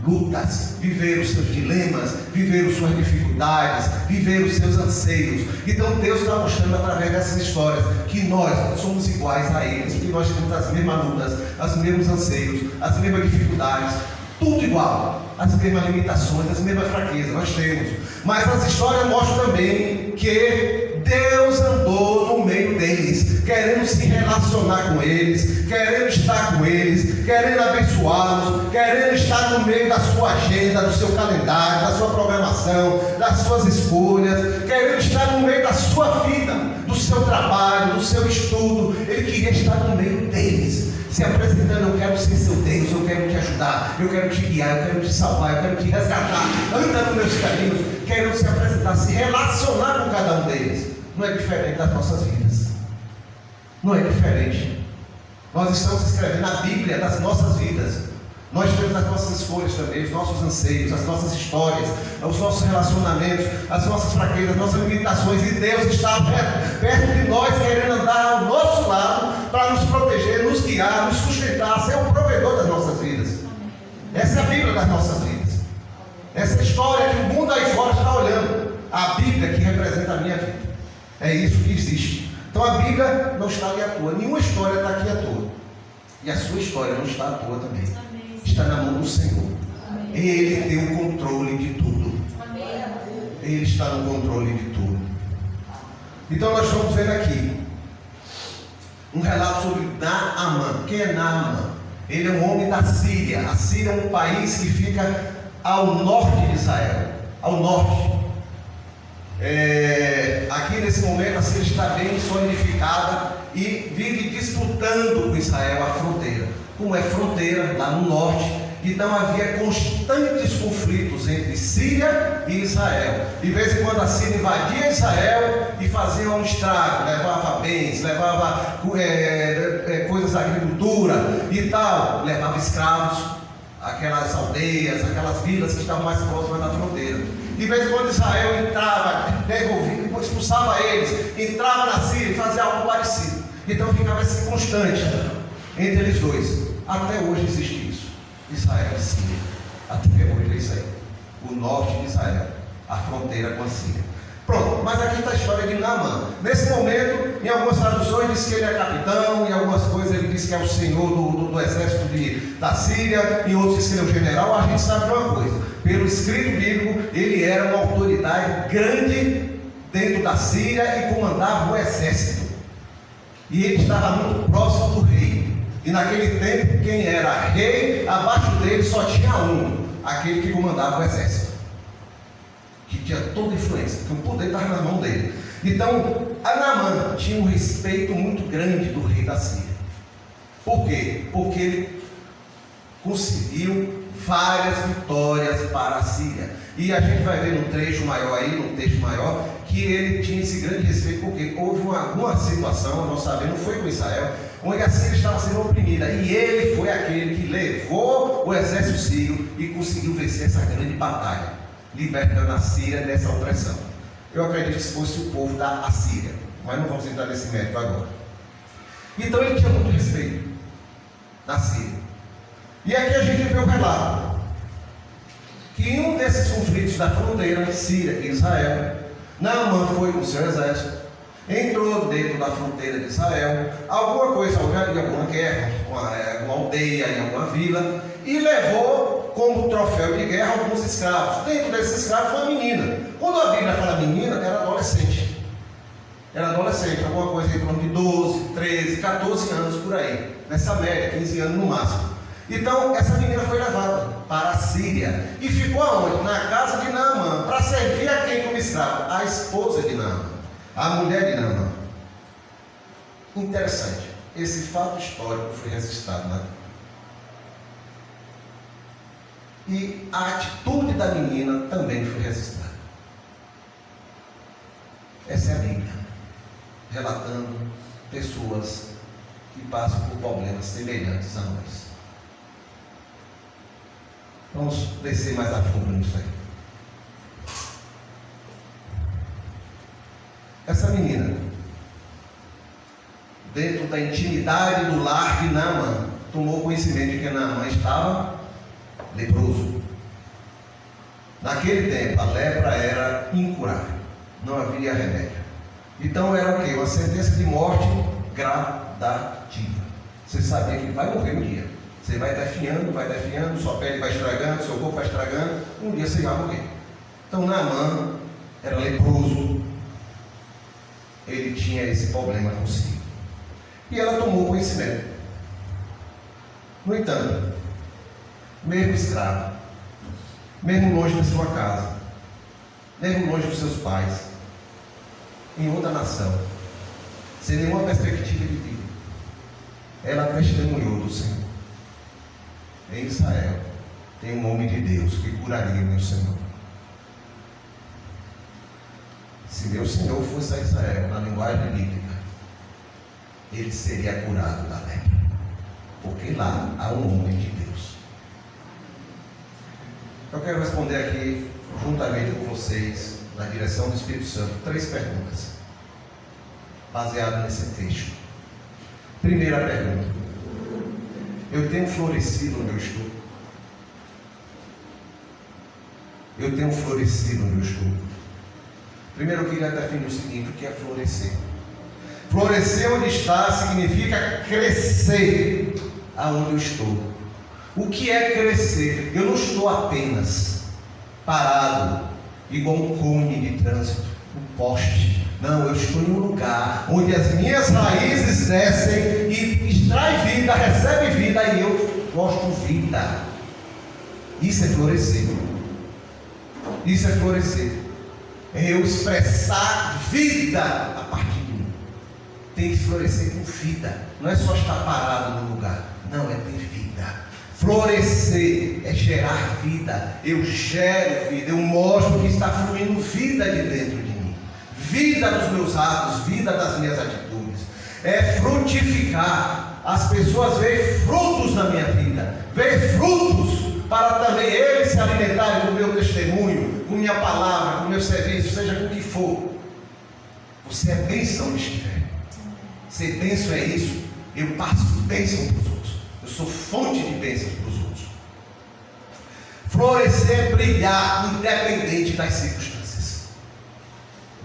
lutas, viveram seus dilemas, viveram suas dificuldades, viveram seus anseios. Então Deus está mostrando através dessas histórias que nós somos iguais a eles, que nós temos as mesmas lutas, os mesmos anseios, as mesmas dificuldades, tudo igual, as mesmas limitações, as mesmas fraquezas nós temos. Mas as histórias mostram também que Deus andou no meio deles, querendo se relacionar com eles, querendo estar com eles, querendo abençoá-los, querendo estar no meio da sua agenda, do seu calendário, da sua programação, das suas escolhas, querendo estar no meio da sua vida, do seu trabalho, do seu estudo. Ele queria estar no meio deles, se apresentando: eu quero ser seu Deus, eu quero te ajudar, eu quero te guiar, eu quero te salvar, eu quero te resgatar, anda nos meus caminhos. Querendo se apresentar, se relacionar com cada um deles. Não é diferente das nossas vidas, não é diferente. Nós estamos escrevendo a Bíblia das nossas vidas. Nós temos as nossas escolhas também, os nossos anseios, as nossas histórias, os nossos relacionamentos, as nossas fraquezas, as nossas limitações, e Deus está perto de nós, querendo andar ao nosso lado para nos proteger, nos guiar, nos sustentar, ser o provedor das nossas vidas. Essa é a Bíblia das nossas vidas. Essa história que o mundo aí fora está olhando, a Bíblia que representa a minha vida. É isso que existe. Então a Bíblia não está ali à toa, nenhuma história está aqui à toa. E a sua história não está à toa também. Está na mão do Senhor. Ele tem o controle de tudo. Ele está no controle de tudo. Então nós estamos vendo aqui um relato sobre Naamã. Quem é Naamã? Ele é um homem da Síria. A Síria é um país que fica ao norte de Israel, ao norte. Aqui nesse momento a Síria está bem solidificada e vive disputando com Israel a fronteira. Como é fronteira lá no norte, então havia constantes conflitos entre Síria e Israel. De vez em quando a Síria invadia Israel e fazia um estrago, levava bens, levava coisas da agricultura e tal, levava escravos, aquelas aldeias, aquelas vilas que estavam mais próximas da fronteira. De vez em quando Israel entrava, devolvia, expulsava eles, entrava na Síria e fazia algo parecido. Então ficava esse constante entre eles dois. Até hoje existe isso. Israel e Síria. Até hoje é isso aí. O norte de Israel, a fronteira com a Síria. Pronto, mas aqui está a história de Naamã. Nesse momento, em algumas traduções diz que ele é capitão, em algumas coisas ele diz que é o senhor do exército da Síria, em outros diz que ele é o general. A gente sabe de uma coisa: pelo escrito bíblico, ele era uma autoridade grande dentro da Síria e comandava o exército. E ele estava muito próximo do rei. E naquele tempo, quem era rei, abaixo dele só tinha um, aquele que comandava o exército, que tinha toda a influência, que o poder estava na mão dele. Então, Naamã tinha um respeito muito grande do rei da Síria. Por quê? Porque ele conseguiu várias vitórias para a Síria. E a gente vai ver num trecho maior aí, num texto maior, que ele tinha esse grande respeito, porque houve alguma situação, nós sabemos, não foi com Israel, onde a Síria estava sendo oprimida, e ele foi aquele que levou o exército sírio e conseguiu vencer essa grande batalha, libertando a Síria dessa opressão. Eu acredito que fosse o povo da Assíria, mas não vamos entrar nesse mérito agora. Então ele tinha muito respeito da Síria. E aqui a gente vê o relato que em um desses conflitos da fronteira Síria e Israel, Naamã foi com seu exército, entrou dentro da fronteira de Israel, alguma coisa, alguma guerra, alguma aldeia, em alguma vila, e levou como troféu de guerra alguns escravos. Dentro desses escravos uma menina. Quando a Bíblia fala menina, era adolescente. Era adolescente, alguma coisa em torno de 12, 13, 14 anos por aí. Nessa média, 15 anos no máximo. Então, essa menina foi levada para a Síria e ficou aonde? Na casa de Naamã, para servir a quem como escravo? A esposa de Naamã, a mulher de Naamã. Interessante, esse fato histórico foi registrado na Bíblia. E a atitude da menina também foi registrada. Essa é a Bíblia, relatando pessoas que passam por problemas semelhantes a nós. Vamos descer mais a fundo nisso aí. Essa menina, dentro da intimidade do lar de Naamã, tomou conhecimento de que Naamã estava leproso. Naquele tempo, a lepra era incurável, não havia remédio. Então era o quê? Uma sentença de morte gradativa. Você sabia que vai morrer um dia. Você vai definhando, sua pele vai estragando, seu corpo vai estragando, um dia você vai morrer. Então Naamã era leproso. ele tinha esse problema consigo. E ela tomou conhecimento. No entanto, mesmo escravo, mesmo longe da sua casa, mesmo longe dos seus pais, em outra nação, sem nenhuma perspectiva de vida, ela testemunhou do Senhor. Em Israel tem um homem de Deus que curaria meu Senhor. Se meu Senhor fosse a Israel, na linguagem bíblica, ele seria curado da lepra, porque lá há um homem de Deus. Eu quero responder aqui, juntamente com vocês, na direção do Espírito Santo, 3 perguntas, baseadas nesse texto. Primeira pergunta: eu tenho florescido no meu estudo? Eu tenho florescido no meu estudo? Primeiro eu queria definir o seguinte: o que é florescer? Florescer onde está significa crescer aonde eu estou. O que é crescer? Eu não estou apenas parado, igual um cone de trânsito, um poste. Não, eu estou em um lugar onde as minhas raízes descem e extrai vida, recebe vida, e eu gosto vida. Isso é florescer. Isso é florescer. É eu expressar vida a partir de mim. Tem que florescer com vida. Não é só estar parado no lugar. Não, é ter vida. Florescer é gerar vida. Eu gero vida. Eu mostro que está fluindo vida de dentro de mim. Vida dos meus atos, vida das minhas atitudes. É frutificar. As pessoas veem frutos na minha vida. Veem frutos para também eles se alimentarem do meu testemunho, com minha palavra, com meu serviço, seja com o que for. Você é bênção onde estiver. Ser bênção é isso. Eu passo bênção para os outros. Eu sou fonte de bênção para os outros. Florescer é brilhar independente das circunstâncias.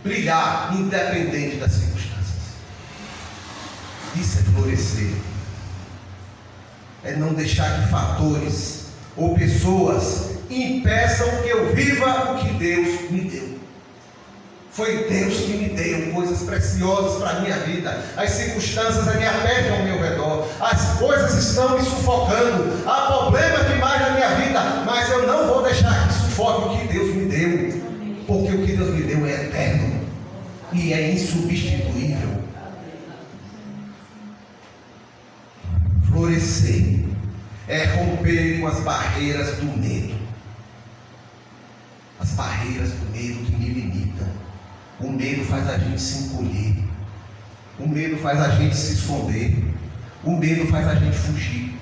Brilhar independente das circunstâncias. Isso é florescer. É não deixar que fatores ou pessoas impeçam que eu viva o que Deus me deu. Foi Deus que me deu coisas preciosas para a minha vida. As circunstâncias me apertam ao meu redor. As coisas estão me sufocando. Há problemas demais na minha vida, mas eu não vou deixar que sufoque o que Deus me deu. Porque o que Deus me deu é eterno e é insubstituível. Florescer é romper com as barreiras do medo. As barreiras do medo que me limitam. O medo faz a gente se encolher. O medo faz a gente se esconder. O medo faz a gente fugir.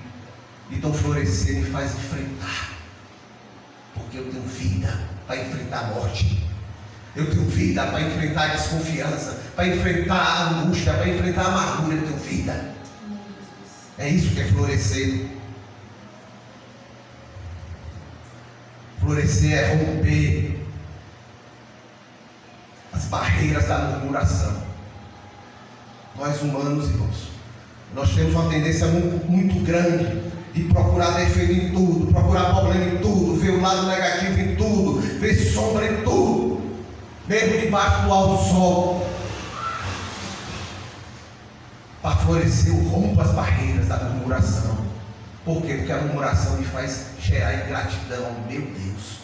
Então florescer me faz enfrentar. Porque eu tenho vida para enfrentar a morte. Eu tenho vida para enfrentar a desconfiança, para enfrentar a angústia, para enfrentar a amargura. Eu tenho vida. É isso que é florescer. Florescer é romper as barreiras da murmuração. Nós humanos, irmãos, nós temos uma tendência muito grande de procurar defeito em tudo, procurar problema em tudo, ver o lado negativo em tudo, ver sombra em tudo, mesmo debaixo do alto sol. Para florescer, eu rompo as barreiras da murmuração. Por quê? Porque a murmuração me faz gerar ingratidão ao meu Deus.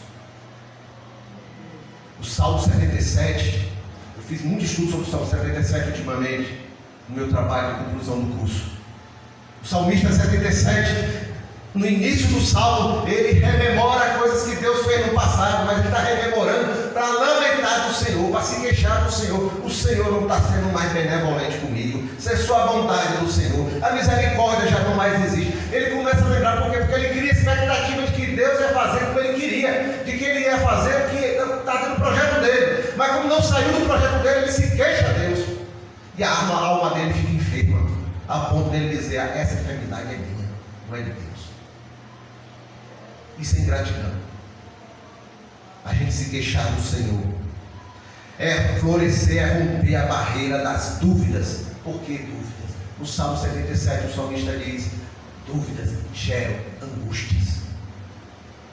O Salmo 77, eu fiz muito estudo sobre o Salmo 77 ultimamente, no meu trabalho de conclusão do curso. O Salmista 77, no início do Salmo, ele rememora coisas que Deus fez no passado, mas ele está rememorando para lamentar do Senhor, para se queixar do Senhor. O Senhor não está sendo mais benevolente comigo. Isso é só a bondade do Senhor. A misericórdia já não mais existe. Ele começa a lembrar por quê? Porque ele cria expectativa de que Deus ia fazer como ele queria, de que ele ia fazer o que está no projeto dele. Mas como não saiu do projeto dele, ele se queixa a Deus. E a alma dele fica enferma, a ponto dele dizer: essa enfermidade é minha, não é de Deus. Isso é ingratidão. A gente se queixar do Senhor. É florescer, é romper a barreira das dúvidas. Por que dúvidas? No Salmo 77 o salmista diz: dúvidas geram angústias.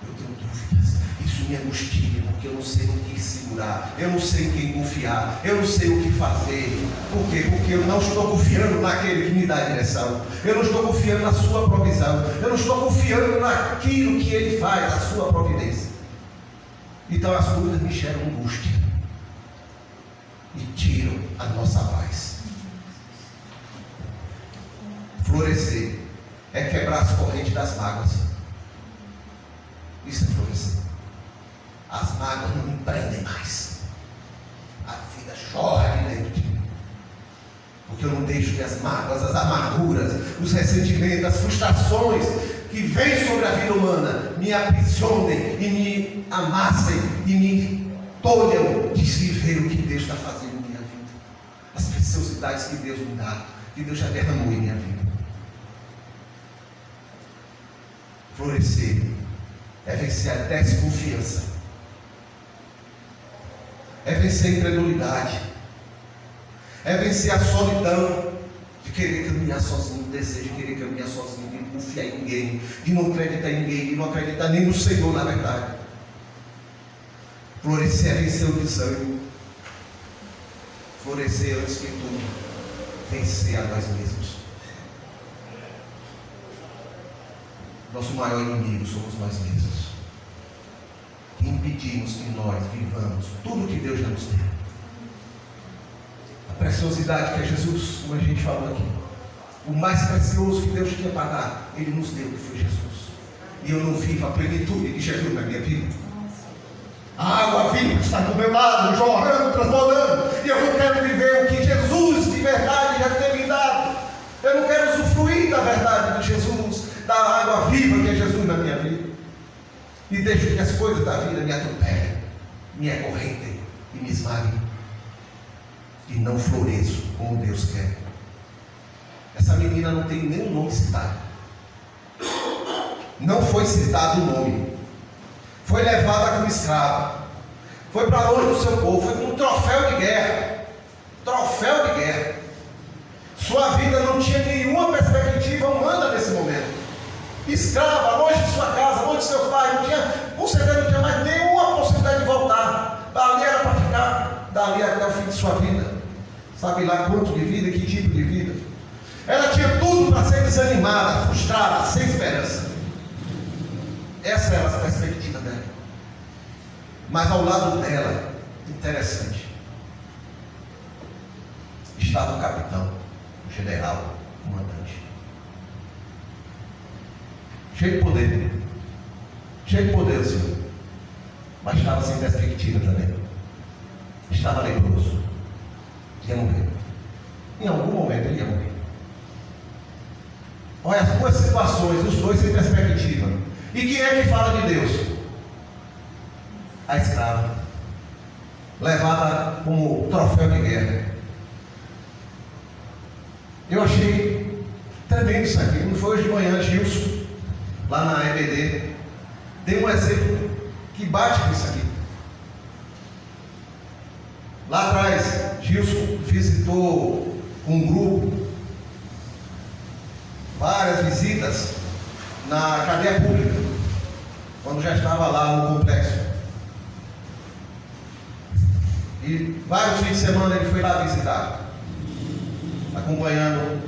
Eu tenho dúvidas. Isso me me angustia, porque eu não sei no que segurar, eu não sei em quem confiar, eu não sei o que fazer. Por quê? Porque eu não estou confiando naquele que me dá a direção, eu não estou confiando na sua provisão, eu não estou confiando naquilo que ele faz, a sua providência. Então as dúvidas me geram angústia e tiram a nossa paz. Florescer é quebrar as correntes das mágoas. Isso é florescer. As mágoas não me prendem mais. A vida jorra de dentro de mim. Porque eu não deixo que as mágoas, as amarguras, os ressentimentos, as frustrações que vêm sobre a vida humana me aprisionem e me amassem e me tolham de se ver o que Deus está fazendo em minha vida. As preciosidades que Deus me dá, que Deus já derramou em minha vida. Florescer é vencer a desconfiança, é vencer a incredulidade, é vencer a solidão de querer caminhar sozinho, o desejo de querer caminhar sozinho, de não confiar em ninguém, de não acreditar em ninguém, de não acreditar nem no Senhor, na verdade. Florescer é vencer o desânimo. Florescer antes que tudo, vencer a nós mesmos. Nosso maior inimigo somos nós mesmos, que impedimos que nós vivamos tudo que Deus já nos deu. A preciosidade que é Jesus, como a gente falou aqui, o mais precioso que Deus tinha para dar, Ele nos deu, que foi Jesus. E eu não vivo a plenitude de Jesus na minha vida. A água viva está do meu lado, jorrando, transbordando, e eu não quero viver o que Jesus de verdade já tem me dado. Eu não quero usufruir da verdade de Jesus, da água viva que é Jesus na minha vida, e deixo que as coisas da vida me atropelem, me acorrentem e me esmaguem, e não floresço como Deus quer. Essa menina não tem nenhum nome citado, não foi citado o nome, foi levada como escrava, foi para longe do seu povo, foi como um troféu de guerra, sua vida não tinha nenhuma perspectiva humana nesse momento. Escrava, longe de sua casa, longe de seus pais, com certeza não tinha mais nenhuma possibilidade de voltar. Dali era para ficar, dali até o fim de sua vida. Sabe lá quanto de vida, que tipo de vida. Ela tinha tudo para ser desanimada, frustrada, sem esperança. Essa era a perspectiva dela. Mas ao lado dela, interessante, estava o capitão, o general, o comandante. Cheio de poder o Senhor, mas estava sem perspectiva também, estava leproso, ia morrer, em algum momento ele ia morrer. Olha as duas situações, os dois sem perspectiva. E quem é que fala de Deus? A escrava, levada como troféu de guerra. Eu achei tremendo isso aqui. Não foi hoje de manhã, Gilson, lá na EBD, deu um exemplo que bate com isso aqui. Lá atrás, Gilson visitou um grupo, várias visitas na cadeia pública, quando já estava lá no complexo. E vários fins de semana ele foi lá visitar, acompanhando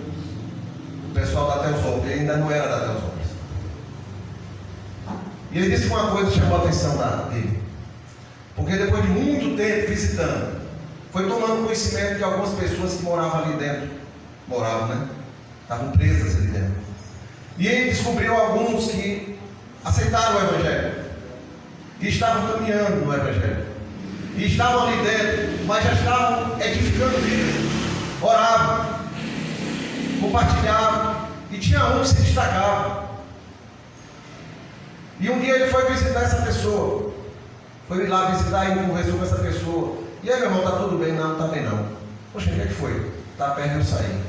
o pessoal da Teosópolis. Ele ainda não era da Teosópolis. E ele disse uma coisa que chamou a atenção dele, porque depois de muito tempo visitando, foi tomando conhecimento que algumas pessoas que moravam ali dentro, estavam presas ali dentro. E ele descobriu alguns que aceitaram o Evangelho, e estavam caminhando no Evangelho, e estavam ali dentro, mas já estavam edificando vidas, oravam, compartilhavam, e tinha um que se destacava. E um dia ele foi visitar essa pessoa, foi lá visitar e conversou com essa pessoa. E aí, meu irmão, está tudo bem? Não, está bem não. Poxa, o que foi? Está perto de eu sair.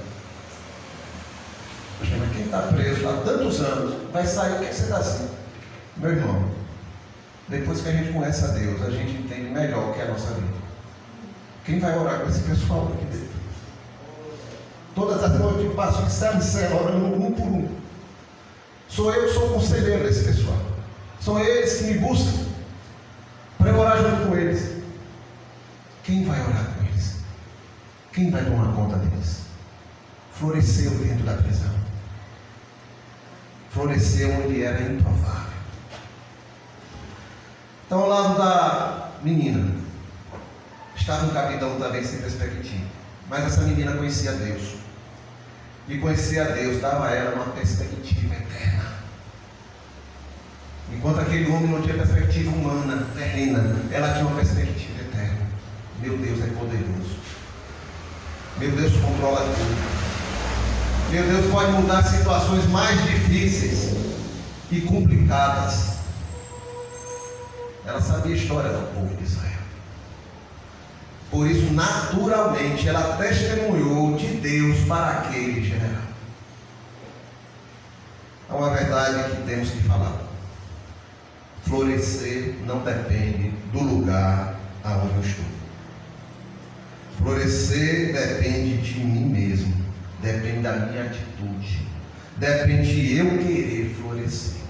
Poxa, mas quem está preso há tantos anos vai sair, o que você está assim? Meu irmão, depois que a gente conhece a Deus, a gente entende melhor o que é a nossa vida. Quem vai orar com esse pessoal aqui dentro? Todas as noites eu passo de cela em cela, orando um por um. Sou eu que sou o conselheiro desse pessoal. São eles que me buscam. Quem vai tomar conta deles? Floresceu dentro da prisão. Floresceu onde era improvável. Então, ao lado da menina, estava um capitão também sem perspectiva. Mas essa menina conhecia Deus. E conhecer a Deus dava a ela uma perspectiva eterna. Enquanto aquele homem não tinha perspectiva humana, terrena, ela tinha uma perspectiva eterna. Meu Deus é poderoso. Meu Deus controla tudo. Meu Deus pode mudar situações mais difíceis e complicadas. Ela sabia a história do povo de Israel. Por isso, naturalmente, ela testemunhou de Deus para aquele general. É uma verdade que temos que falar. Florescer não depende do lugar aonde eu estou. Florescer depende de mim mesmo. Depende da minha atitude. Depende de eu querer florescer.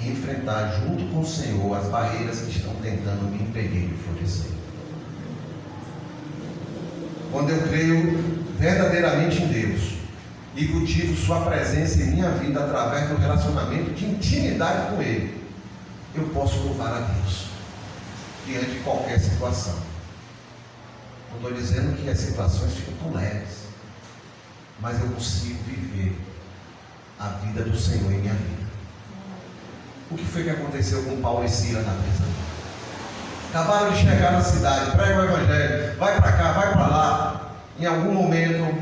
E enfrentar junto com o Senhor as barreiras que estão tentando me impedir de florescer. Quando eu creio verdadeiramente em Deus e cultivo sua presença em minha vida através do relacionamento de intimidade com Ele, eu posso louvar a Deus diante de qualquer situação. Não estou dizendo que as situações ficam tão leves, mas eu consigo viver a vida do Senhor em minha vida. O que foi que aconteceu com Paulo e Silas na prisão? Acabaram de chegar na cidade, prega o evangelho, vai para cá, vai para lá. Em algum momento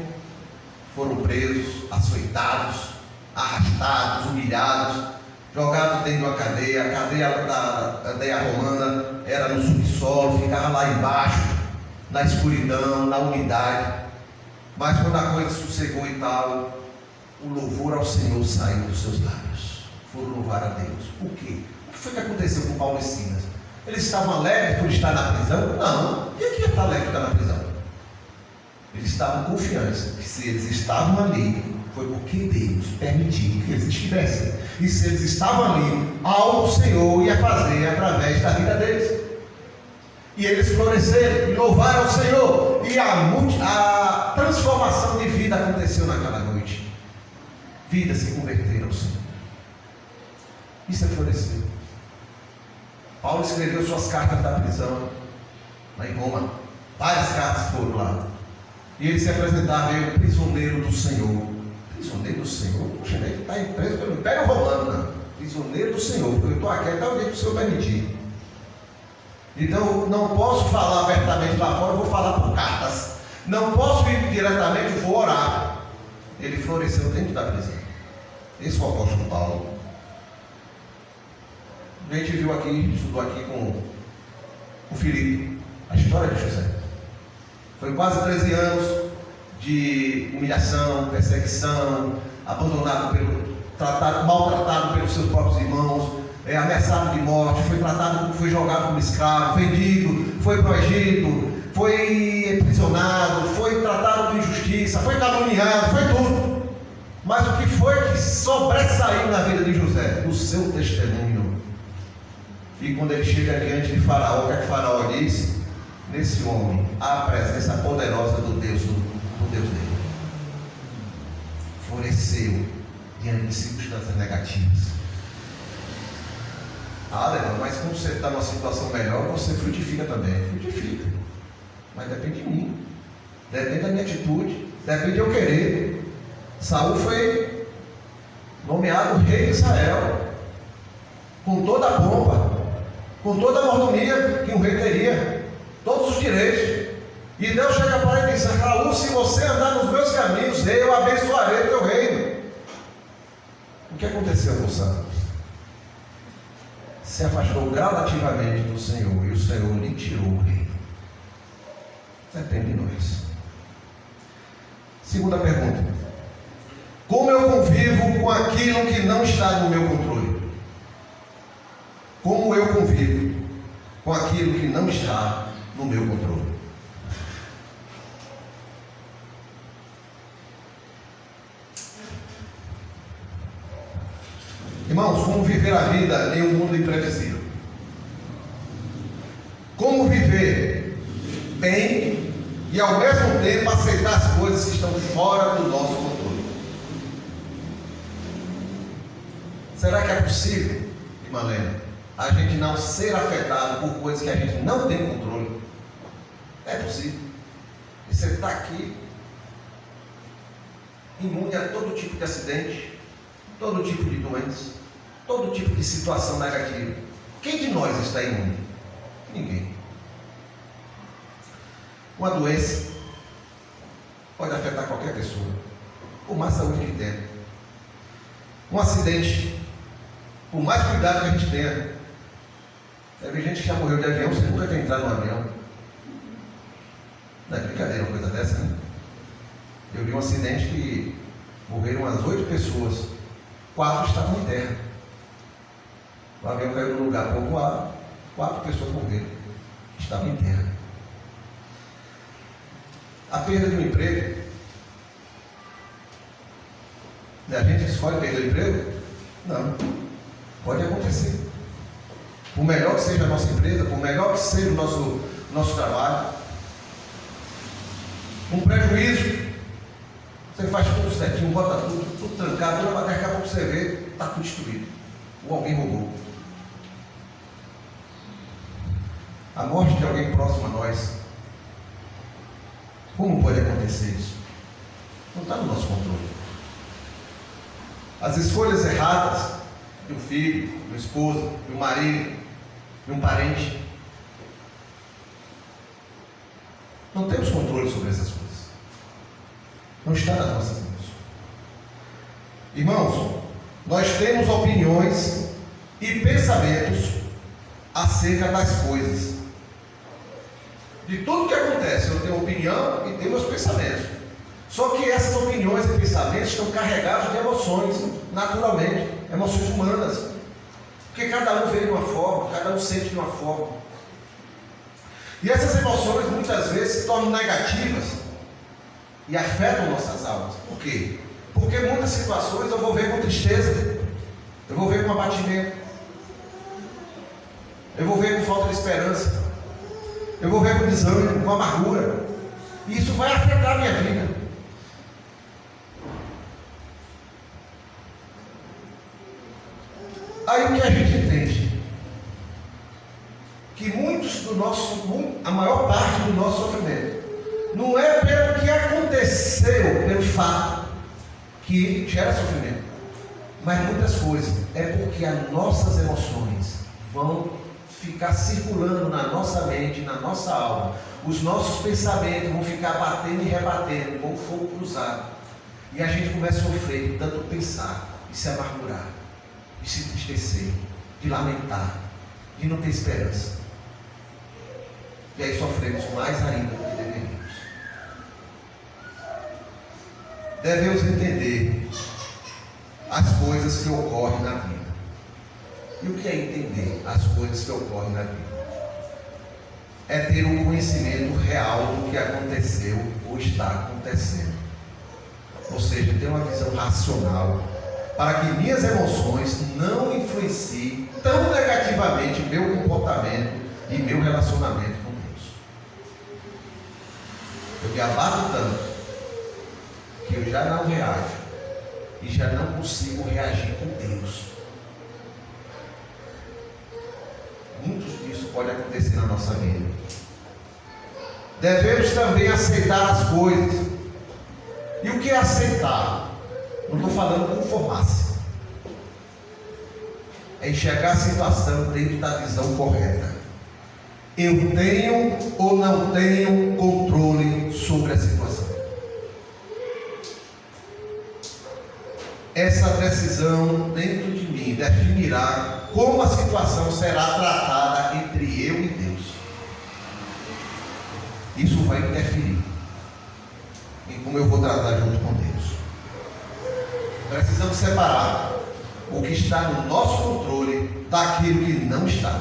foram presos, açoitados, arrastados, humilhados, jogados dentro de uma cadeia. A cadeia da cadeia romana era no subsolo, ficava lá embaixo, na escuridão, na umidade. Mas quando a coisa sossegou e tal, o louvor ao Senhor saiu dos seus lábios. Foram louvar a Deus. Por quê? O que foi que aconteceu com Paulo e Silas? Eles estavam alegres por estar na prisão? Não. E que ia estar alegre por estar na prisão? Eles estavam confiantes que se eles estavam ali, foi porque Deus permitiu que eles estivessem. E se eles estavam ali, algo o Senhor ia fazer através da vida deles. E eles floresceram e louvaram ao Senhor. E a transformação de vida aconteceu naquela noite. Vidas se converteram ao Senhor. Isso é florescer. Paulo escreveu suas cartas da prisão lá em Roma. Várias cartas foram lá. E ele se apresentava, eu, prisioneiro do Senhor. Prisioneiro do Senhor? Poxa, ele está preso pelo Império Romano, não. Prisioneiro do Senhor, porque eu estou aqui até o dia que o Senhor permitir. Então, não posso falar abertamente lá fora, eu vou falar por cartas. Não posso ir diretamente, eu vou orar. Ele floresceu dentro da prisão. Esse é o apóstolo Paulo. A gente viu aqui, estudou aqui com o Filipe, a história de José. Foi quase 13 anos de humilhação, perseguição, abandonado maltratado pelos seus próprios irmãos, ameaçado de morte, foi jogado como escravo, vendido, foi para o Egito, foi aprisionado, foi tratado com injustiça, foi caluniado, foi tudo. Mas o que foi que sobressaiu na vida de José? O seu testemunho. E quando ele chega diante de Faraó, o que é que Faraó diz? Nesse homem há a presença poderosa do Deus dele. Floresceu diante de circunstâncias negativas. Leandro, mas quando você está numa situação melhor, você frutifica também. Frutifica. Mas depende de mim. Depende da minha atitude. Depende de eu querer. Saul foi nomeado rei de Israel. Com toda a pompa. Com toda a mordomia que um rei teria. Todos os direitos. E Deus chega para ele e diz: Raul, se você andar nos meus caminhos, eu abençoarei o teu reino. O que aconteceu, moçada? Se afastou gradativamente do Senhor, e o Senhor lhe tirou o reino. Depende de nós. Segunda pergunta: como eu convivo com aquilo que não está no meu controle? Como eu convivo com aquilo que não está no meu controle? Irmãos, como viver a vida em um mundo imprevisível? Como viver bem e ao mesmo tempo aceitar as coisas que estão fora do nosso controle. Será que é possível, irmã Lena, a gente não ser afetado por coisas que a gente não tem controle? É possível. E você está aqui imune a todo tipo de acidente, todo tipo de doença, todo tipo de situação negativa. Quem de nós está imune? Ninguém. Uma doença pode afetar qualquer pessoa, por mais saúde que tenha. Um acidente, por mais cuidado que a gente tenha. Teve gente que já morreu de avião sem nunca ter entrado no avião. Não é brincadeira uma coisa dessa, né? Eu vi um acidente que morreram umas 8 pessoas, 4 estavam em terra. O avião caiu num lugar povoado, 4 pessoas morreram, estavam em terra. A perda de um emprego, a gente escolhe perder o emprego? Não, pode acontecer. Por melhor que seja a nossa empresa, por melhor que seja o nosso trabalho, um prejuízo, você faz tudo certinho, bota tudo trancado, daqui a pouco você vê, está tudo destruído, ou alguém roubou. A morte de alguém próximo a nós, como pode acontecer isso? Não está no nosso controle. As escolhas erradas de um filho, de uma esposa, de um marido, de um parente, não temos controle sobre essas coisas. Não está nas nossas mãos. Irmãos, nós temos opiniões e pensamentos acerca das coisas. De tudo que acontece, eu tenho opinião e tenho meus pensamentos. Só que essas opiniões e pensamentos estão carregados de emoções, naturalmente, emoções humanas. Porque cada um vê de uma forma, cada um sente de uma forma. E essas emoções muitas vezes se tornam negativas e afetam nossas almas. Por quê? Porque em muitas situações eu vou ver com tristeza, eu vou ver com abatimento, eu vou ver com falta de esperança, eu vou ver com desânimo, com amargura. E isso vai afetar a minha vida. Aí o que a gente entende? Que a maior parte do nosso sofrimento não é pelo que aconteceu, pelo fato que gera sofrimento, mas muitas coisas é porque as nossas emoções vão ficar circulando na nossa mente, na nossa alma. Os nossos pensamentos vão ficar batendo e rebatendo como fogo cruzado. E a gente começa a sofrer de tanto pensar, e se amargurar, de se entristecer, de lamentar, de não ter esperança. E aí sofremos mais ainda do que deveríamos. Devemos entender as coisas que ocorrem na vida. E o que é entender as coisas que ocorrem na vida? É ter um conhecimento real do que aconteceu ou está acontecendo. Ou seja, ter uma visão racional para que minhas emoções não influenciem tão negativamente meu comportamento e meu relacionamento com Deus. Eu me abato tanto que eu já não reajo e já não consigo reagir com Deus. Muitos disso pode acontecer na nossa vida. Devemos também aceitar as coisas. E o que é aceitar? Não estou falando conformar-se. É enxergar a situação dentro da visão correta. Eu tenho ou não tenho controle sobre a situação. Essa decisão dentro de mim definirá como a situação será tratada entre eu e Deus. Isso vai interferir em como eu vou tratar junto com Deus. Precisamos separar o que está no nosso controle daquilo que não está.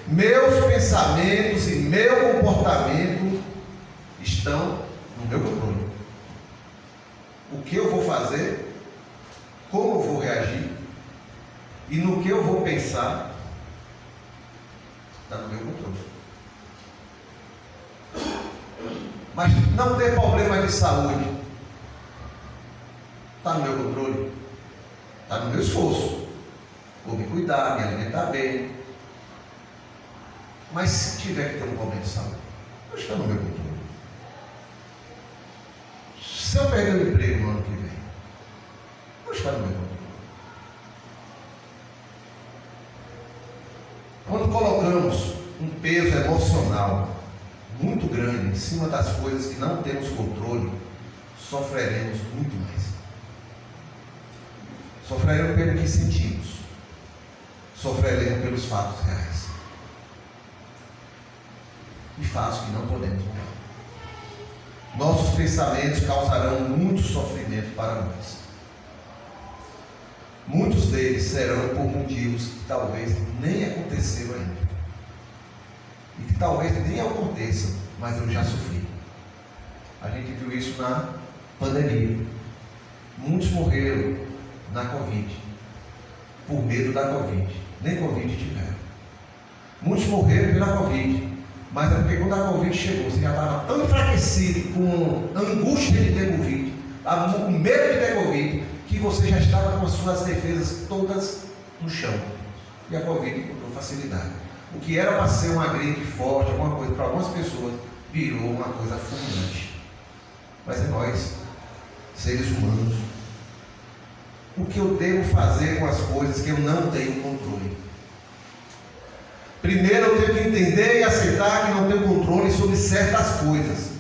Meus pensamentos e meu comportamento estão no meu controle. O que eu vou fazer, como eu vou reagir e no que eu vou pensar está no meu controle. Mas não ter problemas de saúde está no meu controle, está no meu esforço. Vou me cuidar, me alimentar bem. Mas se tiver que ter um problema de saúde, não está no meu controle. Se eu perder o emprego no ano que vem, não está no meu controle. Quando colocamos um peso emocional muito grande em cima das coisas que não temos controle, sofreremos muito mais. Sofreremos pelo que sentimos, sofreremos pelos fatos reais e fatos que não podemos mudar. Nossos pensamentos causarão muito sofrimento para nós. Muitos deles serão por motivos que talvez nem aconteceram ainda. E que talvez nem aconteçam, mas eu já sofri. A gente viu isso na pandemia. Muitos morreram na Covid, por medo da Covid. Nem Covid tiveram. Muitos morreram pela Covid, mas é porque quando a Covid chegou, você já estava tão enfraquecido, com angústia de ter Covid, com medo de ter Covid, que você já estava com as suas defesas todas no chão. E a Covid encontrou facilidade. O que era para ser uma gripe forte, alguma coisa, para algumas pessoas, virou uma coisa fulminante. Mas é nós, seres humanos. O que eu devo fazer com as coisas que eu não tenho controle? Primeiro eu tenho que entender e aceitar que não tenho controle sobre certas coisas.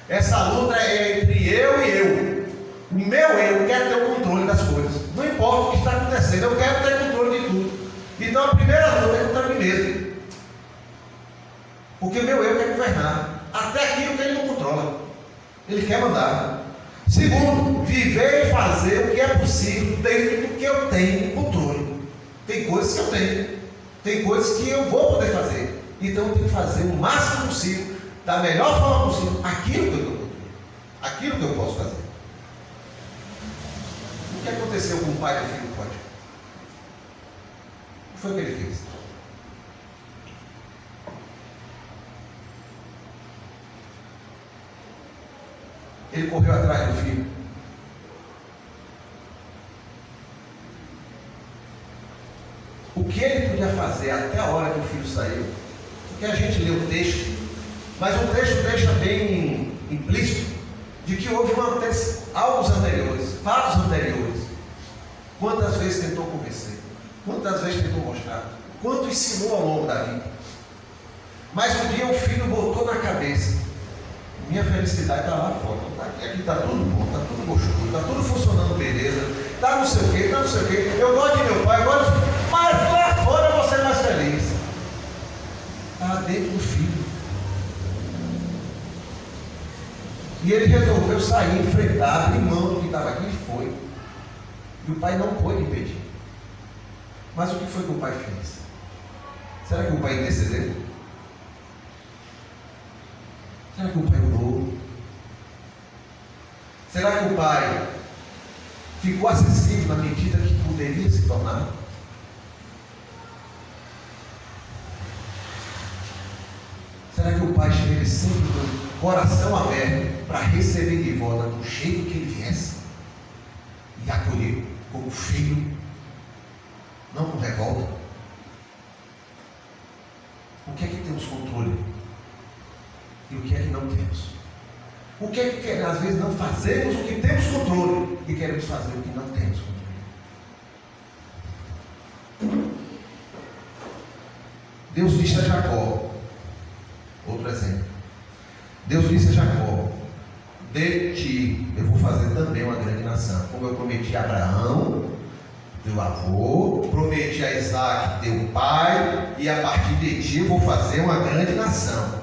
Essa luta é entre eu e eu. O meu eu quer ter o controle das coisas. Não importa o que está acontecendo, eu quero ter controle de tudo. Então a primeira luta é contra mim mesmo. Porque o meu eu quer governar. Até aquilo que ele não controla. Ele quer mandar. Segundo, viver e fazer o que é possível dentro do que eu tenho controle. Tem coisas que eu tenho. Tem coisas que eu vou poder fazer. Então eu tenho que fazer o máximo possível, da melhor forma possível, aquilo que eu tenho controle. Aquilo que eu posso fazer. O que aconteceu com o pai do filho pródigo? O que foi que ele fez? Ele correu atrás do filho. O que ele podia fazer até a hora que o filho saiu? Porque a gente lê o texto, mas o texto deixa bem implícito de que houve algo anteriores, fatos anteriores. Quantas vezes tentou convencer? Quantas vezes tentou mostrar? Quanto ensinou ao longo da vida? Mas um dia o filho botou na cabeça: minha felicidade está lá fora, não está aqui. Aqui está tudo bom, está tudo gostoso, está tudo funcionando beleza, está não sei o que, está não sei o que. Eu gosto de meu pai, eu gosto de... mas lá fora eu vou ser mais feliz. Está dentro do filho. E ele resolveu sair, enfrentar, abrir mão do que estava aqui e foi. E o pai não pôde impedir. Mas o que foi que o pai fez? Será que o pai intercedeu? Será que o pai orou? Será que o pai ficou acessível na medida que poderia se tornar? Será que o pai esteve sempre com o coração aberto para receber de volta do jeito que ele viesse e acolher como filho, não com revolta? O que é que temos controle? E o que é que não temos? O que é que às vezes não fazemos o que temos controle e queremos fazer o que não temos controle? Deus disse a Jacó, outro exemplo. Deus disse a Jacó: de ti eu vou fazer também uma grande nação, como eu prometi a Abraão, teu avô, prometi a Isaac, teu pai, e a partir de ti eu vou fazer uma grande nação.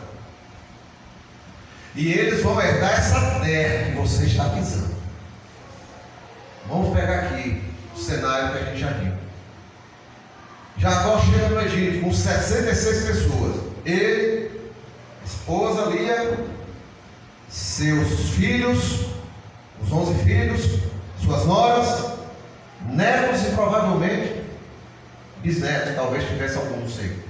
E eles vão herdar essa terra que você está pisando. Vamos pegar aqui o cenário que a gente já viu. Jacó chega no Egito com 66 pessoas. Ele, esposa Lia, seus filhos, os 11 filhos, suas noras, netos e provavelmente bisnetos, talvez tivesse algum, não sei.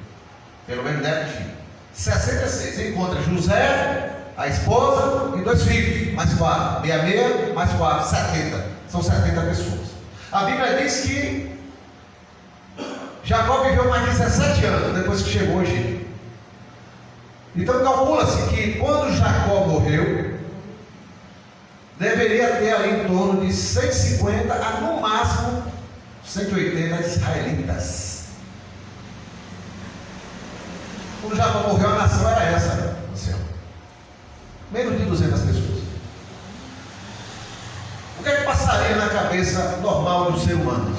Pelo menos netos tinha. 66. Encontra José, a esposa e 2 filhos, mais 4. 66, mais 4, 70. São 70 pessoas. A Bíblia diz que Jacó viveu mais 17 anos depois que chegou o Egito. Então calcula-se que quando Jacó morreu, deveria ter ali em torno de 150 a no máximo 180 israelitas. Quando Jacó morreu, a nação era essa, né? Menos de 200 pessoas. O que é que passaria na cabeça normal do ser humano?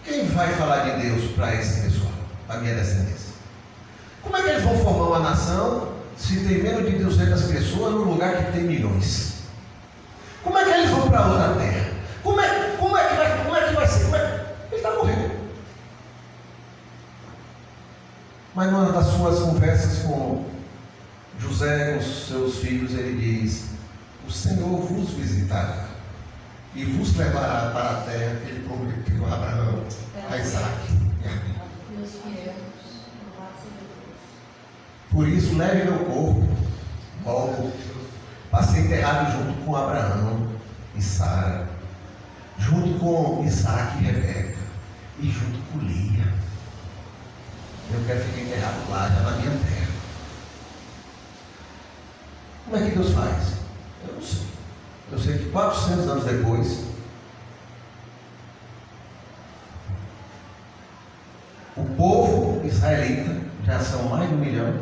Quem vai falar de Deus para esse pessoal, para a minha descendência? Como é que eles vão formar uma nação se tem menos de 200 pessoas num lugar que tem milhões? Como é que eles vão para outra terra? Como é que vai ser? Ele está morrendo. Mas numa das suas conversas com José, com os seus filhos, ele diz: o Senhor vos visitará e vos levará para a terra que ele prometeu a Abraão, a Isaac e a mim. Por isso, leve meu corpo logo para ser enterrado junto com Abraão e Sara, junto com Isaac e Rebeca e junto com Lia. Eu quero ficar enterrado lá, já na minha terra. Como é que Deus faz? Eu não sei. Eu sei que 400 anos depois, o povo israelita, já são mais de 1 milhão,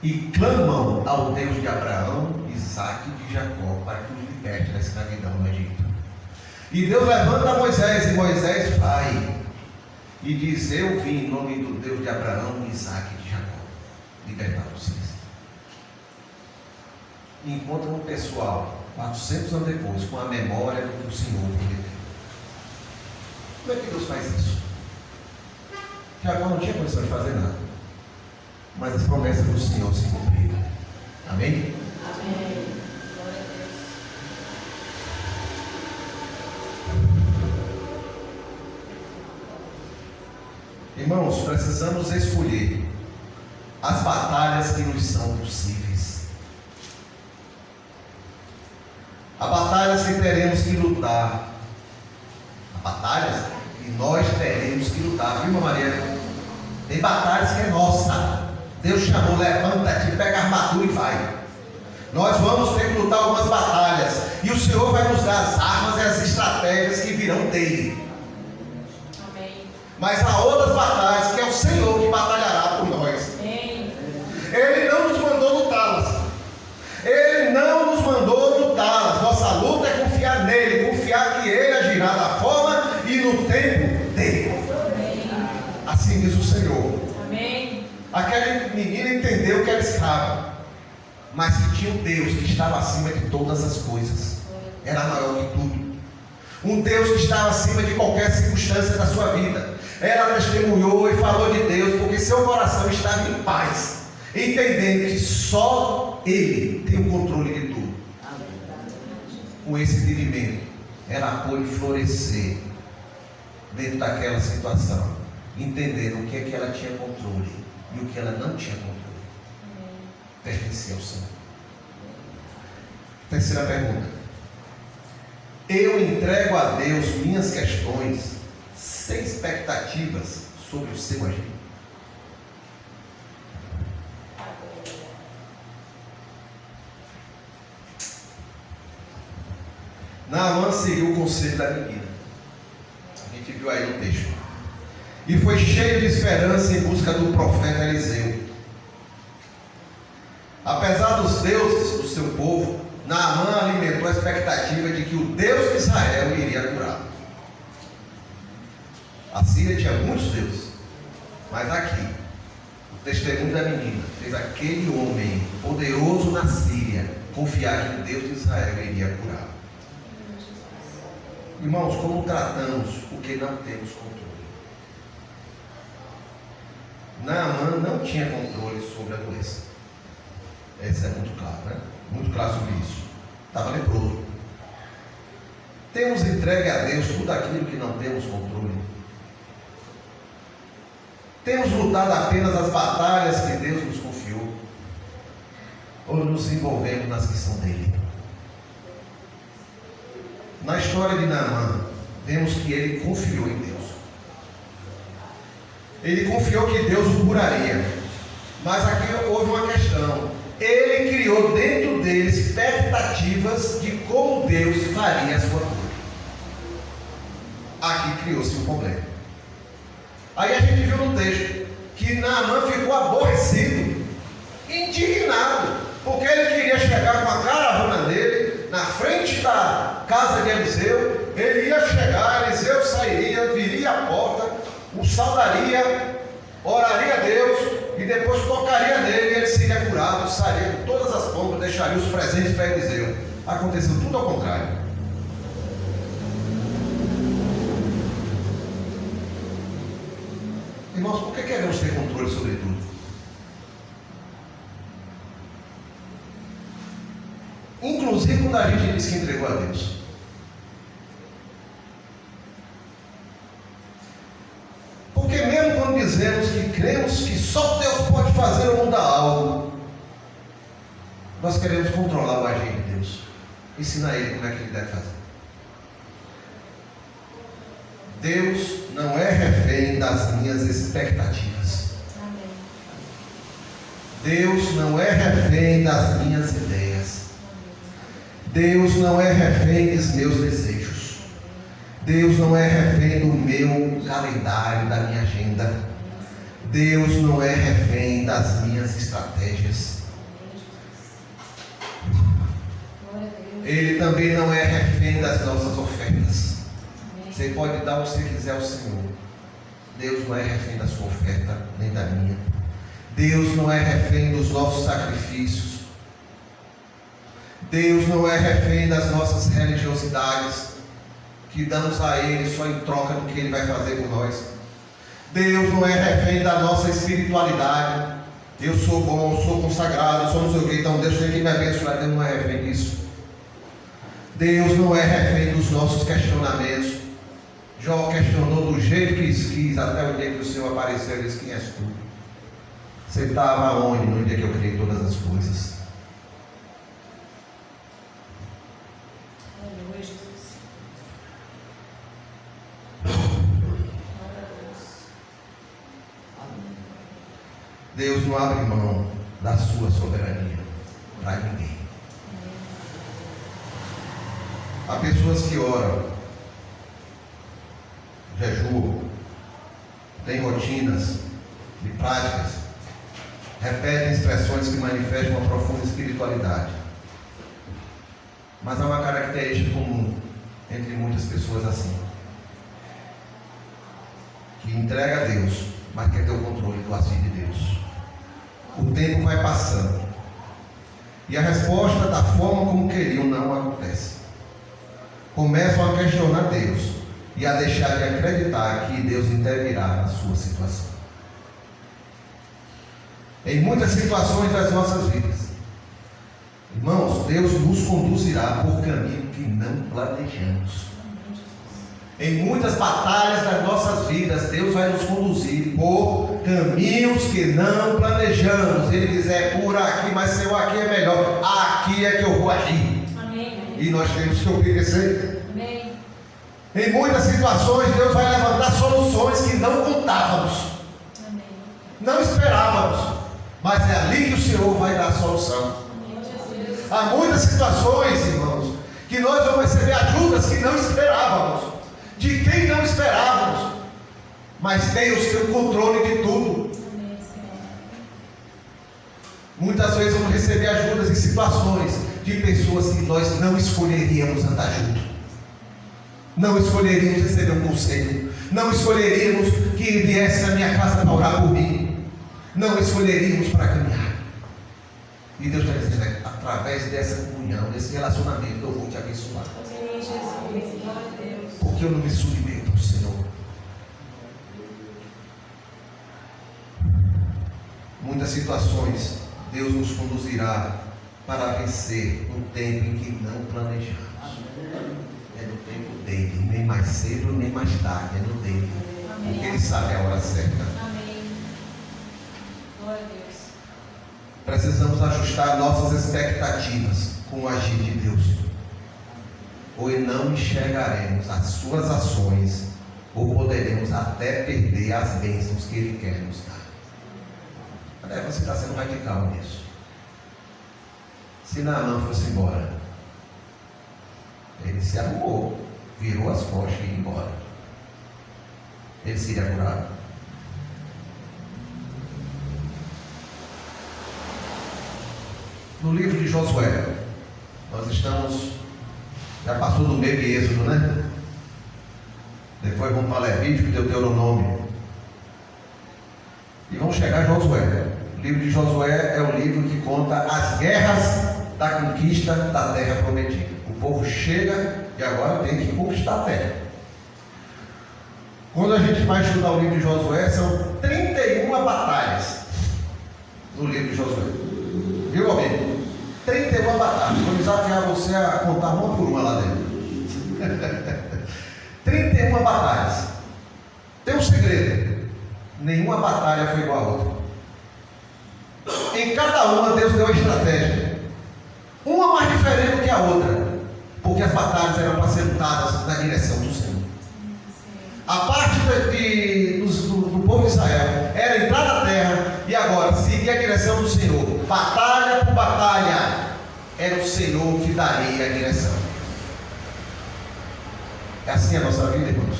e clamam ao Deus de Abraão, Isaac e de Jacó para que os liberte da escravidão no Egito. E Deus levanta Moisés, e Moisés vai e diz: eu vim em nome do Deus de Abraão, Isaac e de Jacó libertar vocês. E encontra um pessoal 400 anos depois com a memória do que o Senhor prometeu. Como é que Deus faz isso? Jacó não tinha condição de fazer nada, mas as promessas do Senhor se cumpriram. Amém? Amém. Glória a Deus. Irmãos, precisamos escolher as batalhas que nos são possíveis. Há batalhas que teremos que lutar. Há batalhas que nós teremos que lutar, viu, Maria? Tem batalhas que é nossa. Deus chamou: levanta-te, pega a armadura e vai. Nós vamos ter que lutar algumas batalhas, e o Senhor vai nos dar as armas e as estratégias que virão dele. Amém. Mas há outras batalhas que é o Senhor que batalhará por nós. Amém. Ele não nos mandou lutá-las. Ele não nos mandou lutá-las. Nossa luta é confiar nele, confiar que ele agirá da forma e no tempo dele. Amém. Assim diz o Senhor. Amém. Aquele menino entendeu que era escravo, mas que tinha um Deus que estava acima de todas as coisas. Era maior que tudo. Um Deus que estava acima de qualquer circunstância da sua vida. Ela testemunhou e falou de Deus, porque seu coração estava em paz, entendendo que só Ele tem o controle de tudo. Com esse entendimento, ela pôde florescer dentro daquela situação, entendendo o que é que ela tinha controle e o que ela não tinha controle. Pertencia ao Senhor. Terceira pergunta: eu entrego a Deus minhas questões sem expectativas sobre o seu agir? Naamã seguiu o conselho da menina. A gente viu aí no texto. E foi cheio de esperança em busca do profeta Eliseu. Apesar dos deuses do seu povo, Naamã alimentou a expectativa de que o Deus de Israel iria curá-lo. A Síria tinha muitos deuses, mas aqui, o testemunho da menina fez aquele homem poderoso na Síria confiar que o Deus de Israel iria curá-lo. Irmãos, como tratamos o que não temos controle? Naamã não tinha controle sobre a doença. Essa é muito claro, né? Muito claro sobre isso. Estava leproso. Temos entregue a Deus tudo aquilo que não temos controle. Temos lutado apenas as batalhas que Deus nos confiou. ou nos envolvemos nas que são dele? Na história de Naamã, vemos que ele confiou em Deus. Ele confiou que Deus o curaria. Mas aqui houve uma questão. Ele criou dentro dele expectativas de como Deus faria a sua cura. Aqui criou-se um problema. Aí a gente viu no texto que Naamã ficou aborrecido, indignado, porque ele queria chegar com a caravana dele na frente da casa de Eliseu. Ele ia chegar, Eliseu sairia, viria à porta, o saudaria, oraria a Deus e depois tocaria nele e ele seria curado, sairia com todas as pompas, deixaria os presentes para Eliseu. Aconteceu tudo ao contrário. Irmãos, por que queremos ter controle sobre tudo? Inclusive quando a gente diz que entregou a Deus. Porque mesmo quando dizemos que cremos que só Deus pode fazer ou mudar algo, nós queremos controlar o agir de Deus, ensinar Ele como é que Ele deve fazer. Deus não é refém das minhas expectativas. Amém. Deus não é refém das minhas ideias. Deus não é refém dos meus desejos. Deus não é refém do meu calendário, da minha agenda. Deus não é refém das minhas estratégias. Ele também não é refém das nossas ofertas. Você pode dar o que você quiser ao Senhor. Deus não é refém da sua oferta, nem da minha. Deus não é refém dos nossos sacrifícios. Deus não é refém das nossas religiosidades, que damos a Ele só em troca do que Ele vai fazer por nós. Deus não é refém da nossa espiritualidade. Eu sou bom, eu sou consagrado, eu sou não sei o que, então Deus tem que me abençoar. Deus não é refém disso. Deus não é refém dos nossos questionamentos. Jó questionou do jeito que quis, até o dia que o Senhor apareceu e disse: quem és tu? Você estava onde no dia que eu criei todas as coisas? Aleluia, Jesus. Deus não abre mão da sua soberania para ninguém. Há pessoas que oram, jejuam, têm rotinas e práticas, repetem expressões que manifestam uma profunda espiritualidade. Mas há uma característica comum entre muitas pessoas assim, que entrega a Deus, mas quer ter o controle do agir de Deus. O tempo vai passando e a resposta da forma como queriam não acontece. Começam a questionar Deus e a deixar de acreditar que Deus intervirá na sua situação. Em muitas situações das nossas vidas, irmãos, Deus nos conduzirá por caminho que não planejamos. Em muitas batalhas das nossas vidas, Deus vai nos conduzir por caminhos que não planejamos. Ele diz: é por aqui, mas seu aqui é melhor. Aqui é que eu vou agir. Amém. E nós temos que obedecer. Amém. Em muitas situações, Deus vai levantar soluções que não contávamos, Amém. não esperávamos, mas é ali que o Senhor vai dar a solução. Amém, Jesus. Há muitas situações, irmãos, que nós vamos receber ajudas que não esperávamos, de quem não esperávamos, mas Deus tem o controle de tudo. Amém, Senhor. Muitas vezes vamos receber ajudas em situações de pessoas que nós não escolheríamos andar junto, não escolheríamos receber um conselho, não escolheríamos que viesse na minha casa para orar por mim, não escolheríamos para caminhar. E Deus está dizendo: é através dessa comunhão, desse relacionamento, que eu vou te abençoar. Amém, Jesus. Glória a Deus. Porque eu não me submeto ao Senhor. Muitas situações Deus nos conduzirá para vencer um tempo em que não planejamos. É no tempo dele, nem mais cedo nem mais tarde, é no dele. Porque ele sabe a hora certa. Amém. Glória a Deus. precisamos ajustar nossas expectativas com o agir de Deus, ou não enxergaremos as suas ações, ou poderemos até perder as bênçãos que Ele quer nos dar. Até você está sendo radical nisso. Se Naamã fosse embora, ele se arrumou, virou as costas e ia embora. Ele seria curado? No livro de Josué, nós estamos, já passou do meio de Êxodo, né? Depois vamos para Levítico e Deuteronômio. E vamos chegar a Josué. O livro de Josué é o livro que conta as guerras da conquista da terra prometida. O povo chega e agora tem que conquistar a terra. Quando a gente vai estudar o livro de Josué, são 31 batalhas no livro de Josué. Viu, amigo? 31 batalhas. Vou desafiar você a contar uma por uma lá dentro. 31 batalhas. Tem um segredo: nenhuma batalha foi igual a outra. Em cada uma Deus deu a estratégia, uma mais diferente do que a outra, porque as batalhas eram para ser lutadas na direção do Senhor. A parte do povo de Israel era entrar na terra e agora seguir a direção do Senhor, batalha por batalha. Era o Senhor que daria a direção. É assim a nossa vida, irmãos.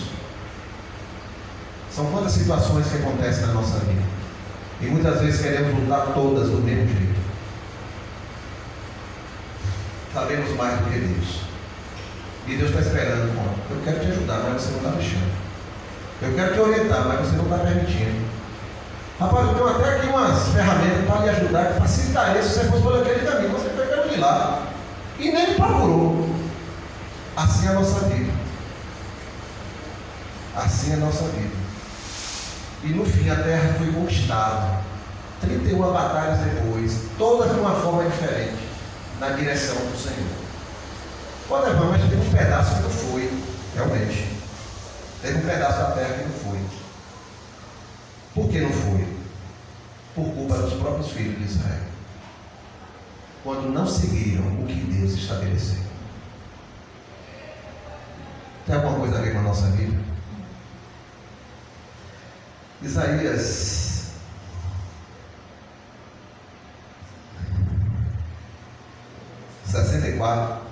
São quantas situações que acontecem na nossa vida, e muitas vezes queremos lutar todas do mesmo jeito. Sabemos mais do que Deus, e Deus está esperando. Eu quero te ajudar, mas você não está deixando. Eu quero te orientar, mas você não está permitindo. Rapaz, eu tenho até aqui umas ferramentas para lhe ajudar, que facilitaria se você fosse por aquele caminho. Você foi pelo de lá e nem me procurou. Assim é a nossa vida. Assim é a nossa vida. E no fim a terra foi conquistada. 31 batalhas depois, todas de uma forma diferente, na direção do Senhor. Olha, irmão, mas teve um pedaço que não foi, realmente. Teve um pedaço da terra que não foi. Por que não foi? Por culpa dos próprios filhos de Israel, quando não seguiram o que Deus estabeleceu. Tem alguma coisa a ver com a nossa vida? Isaías 64,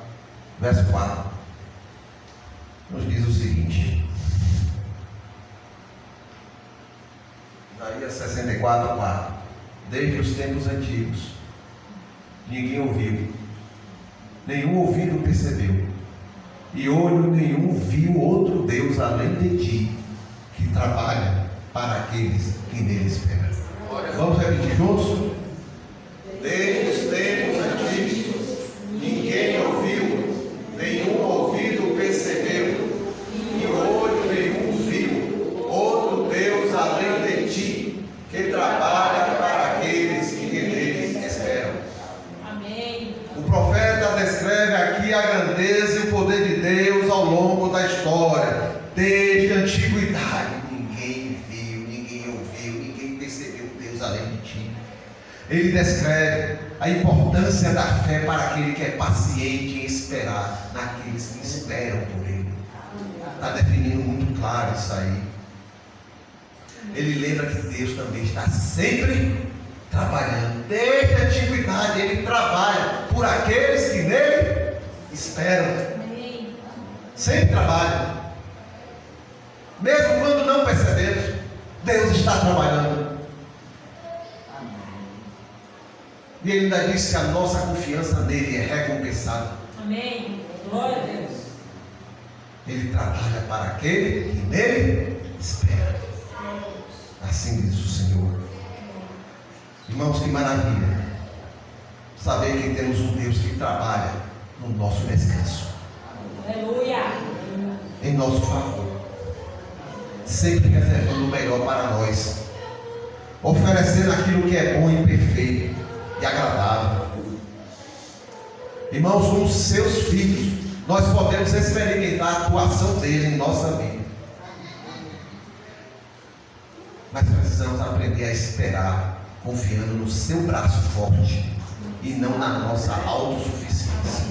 verso 4, nos diz o seguinte. Isaías 64, 4. Desde os tempos antigos, ninguém ouviu, nenhum ouvido percebeu, e olho nenhum viu outro Deus além de ti, que trabalha para aqueles que nele esperam. Vamos repetir juntos? Desde os tempos antigos, ninguém ouviu, nenhum ouvido percebeu, e olho nenhum viu outro Deus além de ti, que trabalha para aqueles que nele esperam. Amém. O profeta descreve aqui a grandeza e o poder de Deus ao longo da história, desde a antiguidade. Ninguém viu, ninguém ouviu, ninguém percebeu Deus além de ti. Ele descreve a importância da fé para aquele que é paciente em esperar naqueles que esperam por Ele. Está definindo muito claro isso aí. Ele lembra que Deus também está sempre trabalhando. Desde a antiguidade Ele trabalha por aqueles que nele esperam. Sempre trabalha. Mesmo quando não percebemos, Deus está trabalhando. E Ele ainda diz que a nossa confiança nele é recompensada. Amém. Glória a Deus. Ele trabalha para aquele que nele espera. Assim diz o Senhor. Irmãos, que maravilha saber que temos um Deus que trabalha no nosso descanso. Aleluia. Em nosso favor. Sempre reservando o melhor para nós. Oferecendo aquilo que é bom e perfeito e agradável. Irmãos, como seus filhos, nós podemos experimentar a atuação dele em nossa vida. Mas precisamos aprender a esperar confiando no seu braço forte e não na nossa autossuficiência,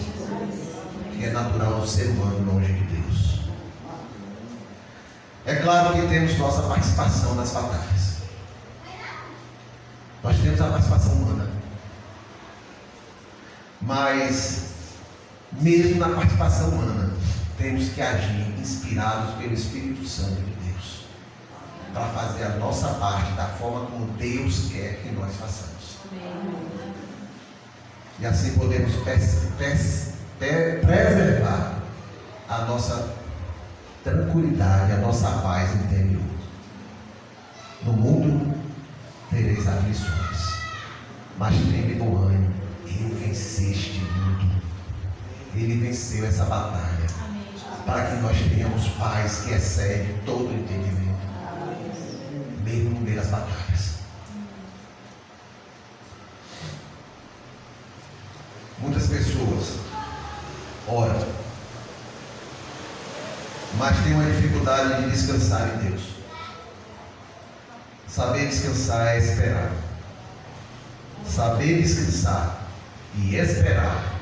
que é natural do ser humano longe de Deus. É claro que temos nossa participação nas batalhas. Nós temos a participação humana. Mas, mesmo na participação humana, temos que agir inspirados pelo Espírito Santo de Deus, para fazer a nossa parte da forma como Deus quer que nós façamos. E assim podemos preservar a nossa tranquilidade, a nossa paz interior. No mundo tereis aflições, mas tende bom ânimo. Ele venceu este mundo. Ele venceu essa batalha. Para que nós tenhamos paz que excede todo o entendimento, mesmo no meio das batalhas. Muitas pessoas oram, mas têm uma dificuldade de descansar em Deus. Saber descansar é esperar. Saber descansar e esperar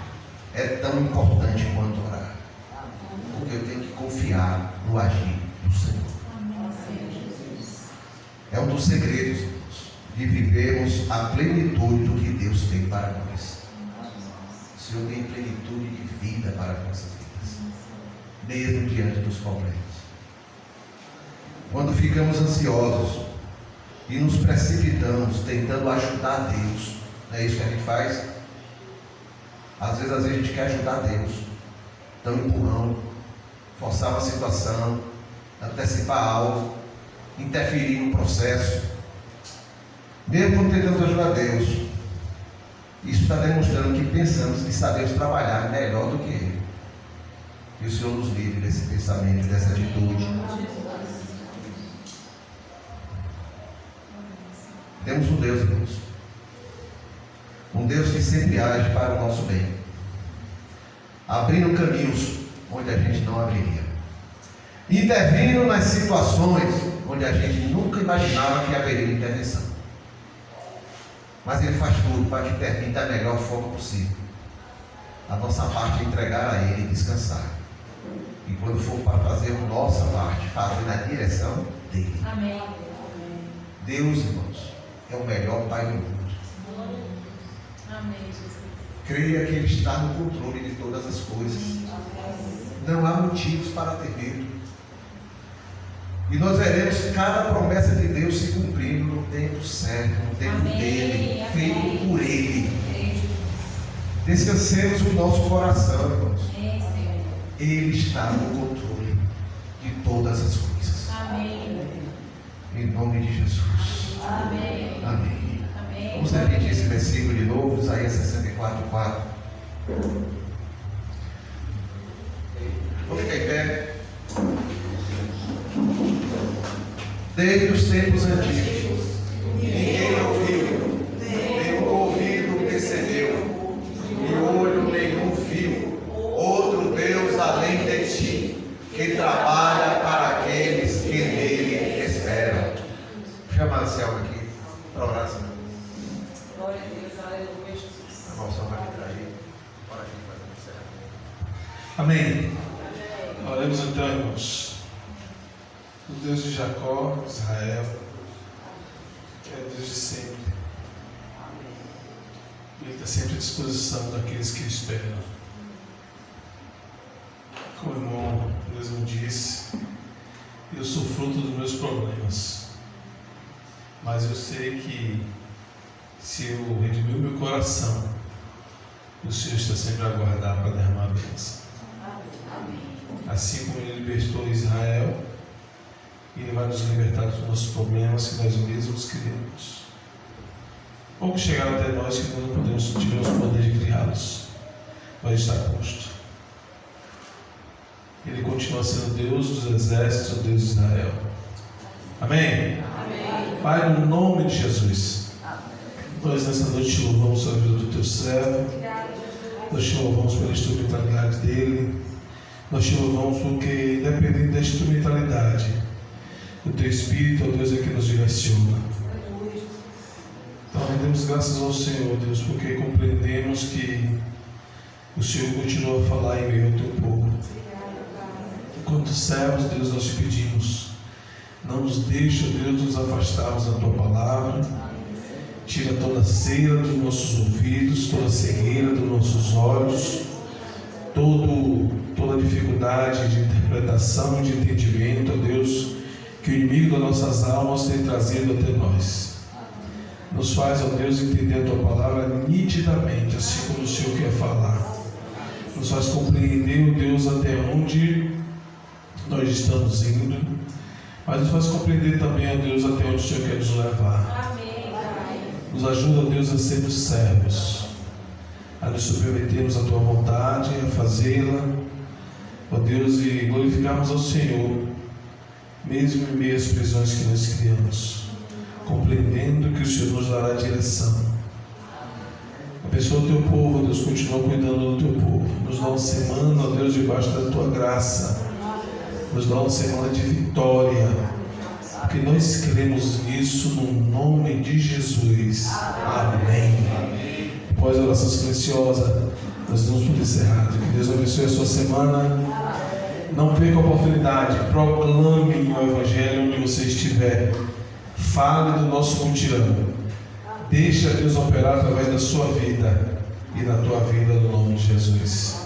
é tão importante quanto orar. Porque eu tenho que confiar no agir do Senhor. É um dos segredos, irmãos, de vivermos a plenitude do que Deus tem para nós. O Senhor tem plenitude de vida para nossas vidas, mesmo diante dos problemas. Quando ficamos ansiosos e nos precipitamos tentando ajudar Deus, não é isso que a gente faz? Às vezes a gente quer ajudar Deus, dá um empurrão, forçar uma situação, antecipar algo, interferir no processo, mesmo quando tentamos ajudar Deus. Isso está demonstrando que pensamos que sabemos trabalhar melhor do que Ele. Que o Senhor nos livre desse pensamento, dessa atitude. Temos um Deus, irmãos. Um Deus que sempre age para o nosso bem, abrindo caminhos onde a gente não abriria, intervindo nas situações onde a gente nunca imaginava que haveria intervenção. Mas Ele faz tudo para que termine da melhor forma possível. A nossa parte é entregar a Ele e descansar. E quando for para fazer a nossa parte, fazer na direção dEle. Amém. Deus, irmãos, é o melhor Pai do mundo. Amém, Jesus. Creia que Ele está no controle de todas as coisas. Não há motivos para ter medo. E nós veremos cada promessa de Deus se cumprindo no tempo certo, no tempo dele, feito por Ele. Descansemos o nosso coração, irmãos. Ele está no controle de todas as coisas. Amém. Em nome de Jesus. Amém. Amém. Amém. Vamos repetir esse versículo de novo, Isaías 64:4. Vou ficar em pé. Desde os tempos antigos, ninguém ouviu, nem o ouvido percebeu, e o olho nenhum viu outro Deus além de ti, que trabalha para aqueles que nele esperam. Chama a Anselma aqui para orar, Senhor. Glória a Deus, aleluia, Jesus. A maldição vai me trair. Bora aqui fazer o encerramento. Amém. Oremos então, irmãos. O Deus de Jacó, Israel, que é Deus de sempre. Ele está sempre à disposição daqueles que o esperam. Como o irmão mesmo disse, eu sou fruto dos meus problemas. Mas eu sei que se eu redimir o meu coração, o Senhor está sempre a aguardar para derramar a bênção. Assim como Ele libertou Israel, Ele vai nos libertar dos nossos problemas que nós mesmos criamos. Ou que chegaram até nós que nós não podemos, tivemos o poder de criá-los. Mas está posto. Ele continua sendo Deus dos exércitos, o Deus de Israel. Amém? Amém. Pai, no nome de Jesus, nós nessa noite te louvamos pela vida do teu servo. Nós te louvamos pela instrumentalidade dele. Nós te louvamos porque, independente da instrumentalidade, o teu Espírito, ó Deus, é que nos direciona. Então, demos graças ao Senhor, Deus, porque compreendemos que o Senhor continua a falar em meio ao teu povo. Enquanto servos, Deus, nós te pedimos, não nos deixa, Deus, nos afastarmos da tua palavra. Tira toda a cera dos nossos ouvidos, toda a cegueira dos nossos olhos, toda a dificuldade de interpretação, de entendimento, ó Deus, que o inimigo das nossas almas tem trazido até nós. Nos faz, ó Deus, entender a tua palavra nitidamente, assim como o Senhor quer falar. Nos faz compreender, ó Deus, até onde nós estamos indo, mas nos faz compreender também, ó Deus, até onde o Senhor quer nos levar. Nos ajuda, Deus, a sermos servos, a nos submetermos à tua vontade, a fazê-la, ó Deus, e glorificarmos ao Senhor, mesmo em meio às prisões que nós criamos, compreendendo que o Senhor nos dará direção. Abençoa o teu povo, ó Deus, continua cuidando do teu povo. Nos dá uma semana, ó Deus, debaixo da tua graça. Nos dá uma semana de vitória, porque nós cremos nisso no nome de Jesus. Amém. Após a oração silenciosa, nós vamos por encerrado. Que Deus abençoe a sua semana. Não perca a oportunidade. Proclame o Evangelho onde você estiver. Fale do nosso mutirão. Deixa Deus operar através da sua vida e da tua vida no nome de Jesus.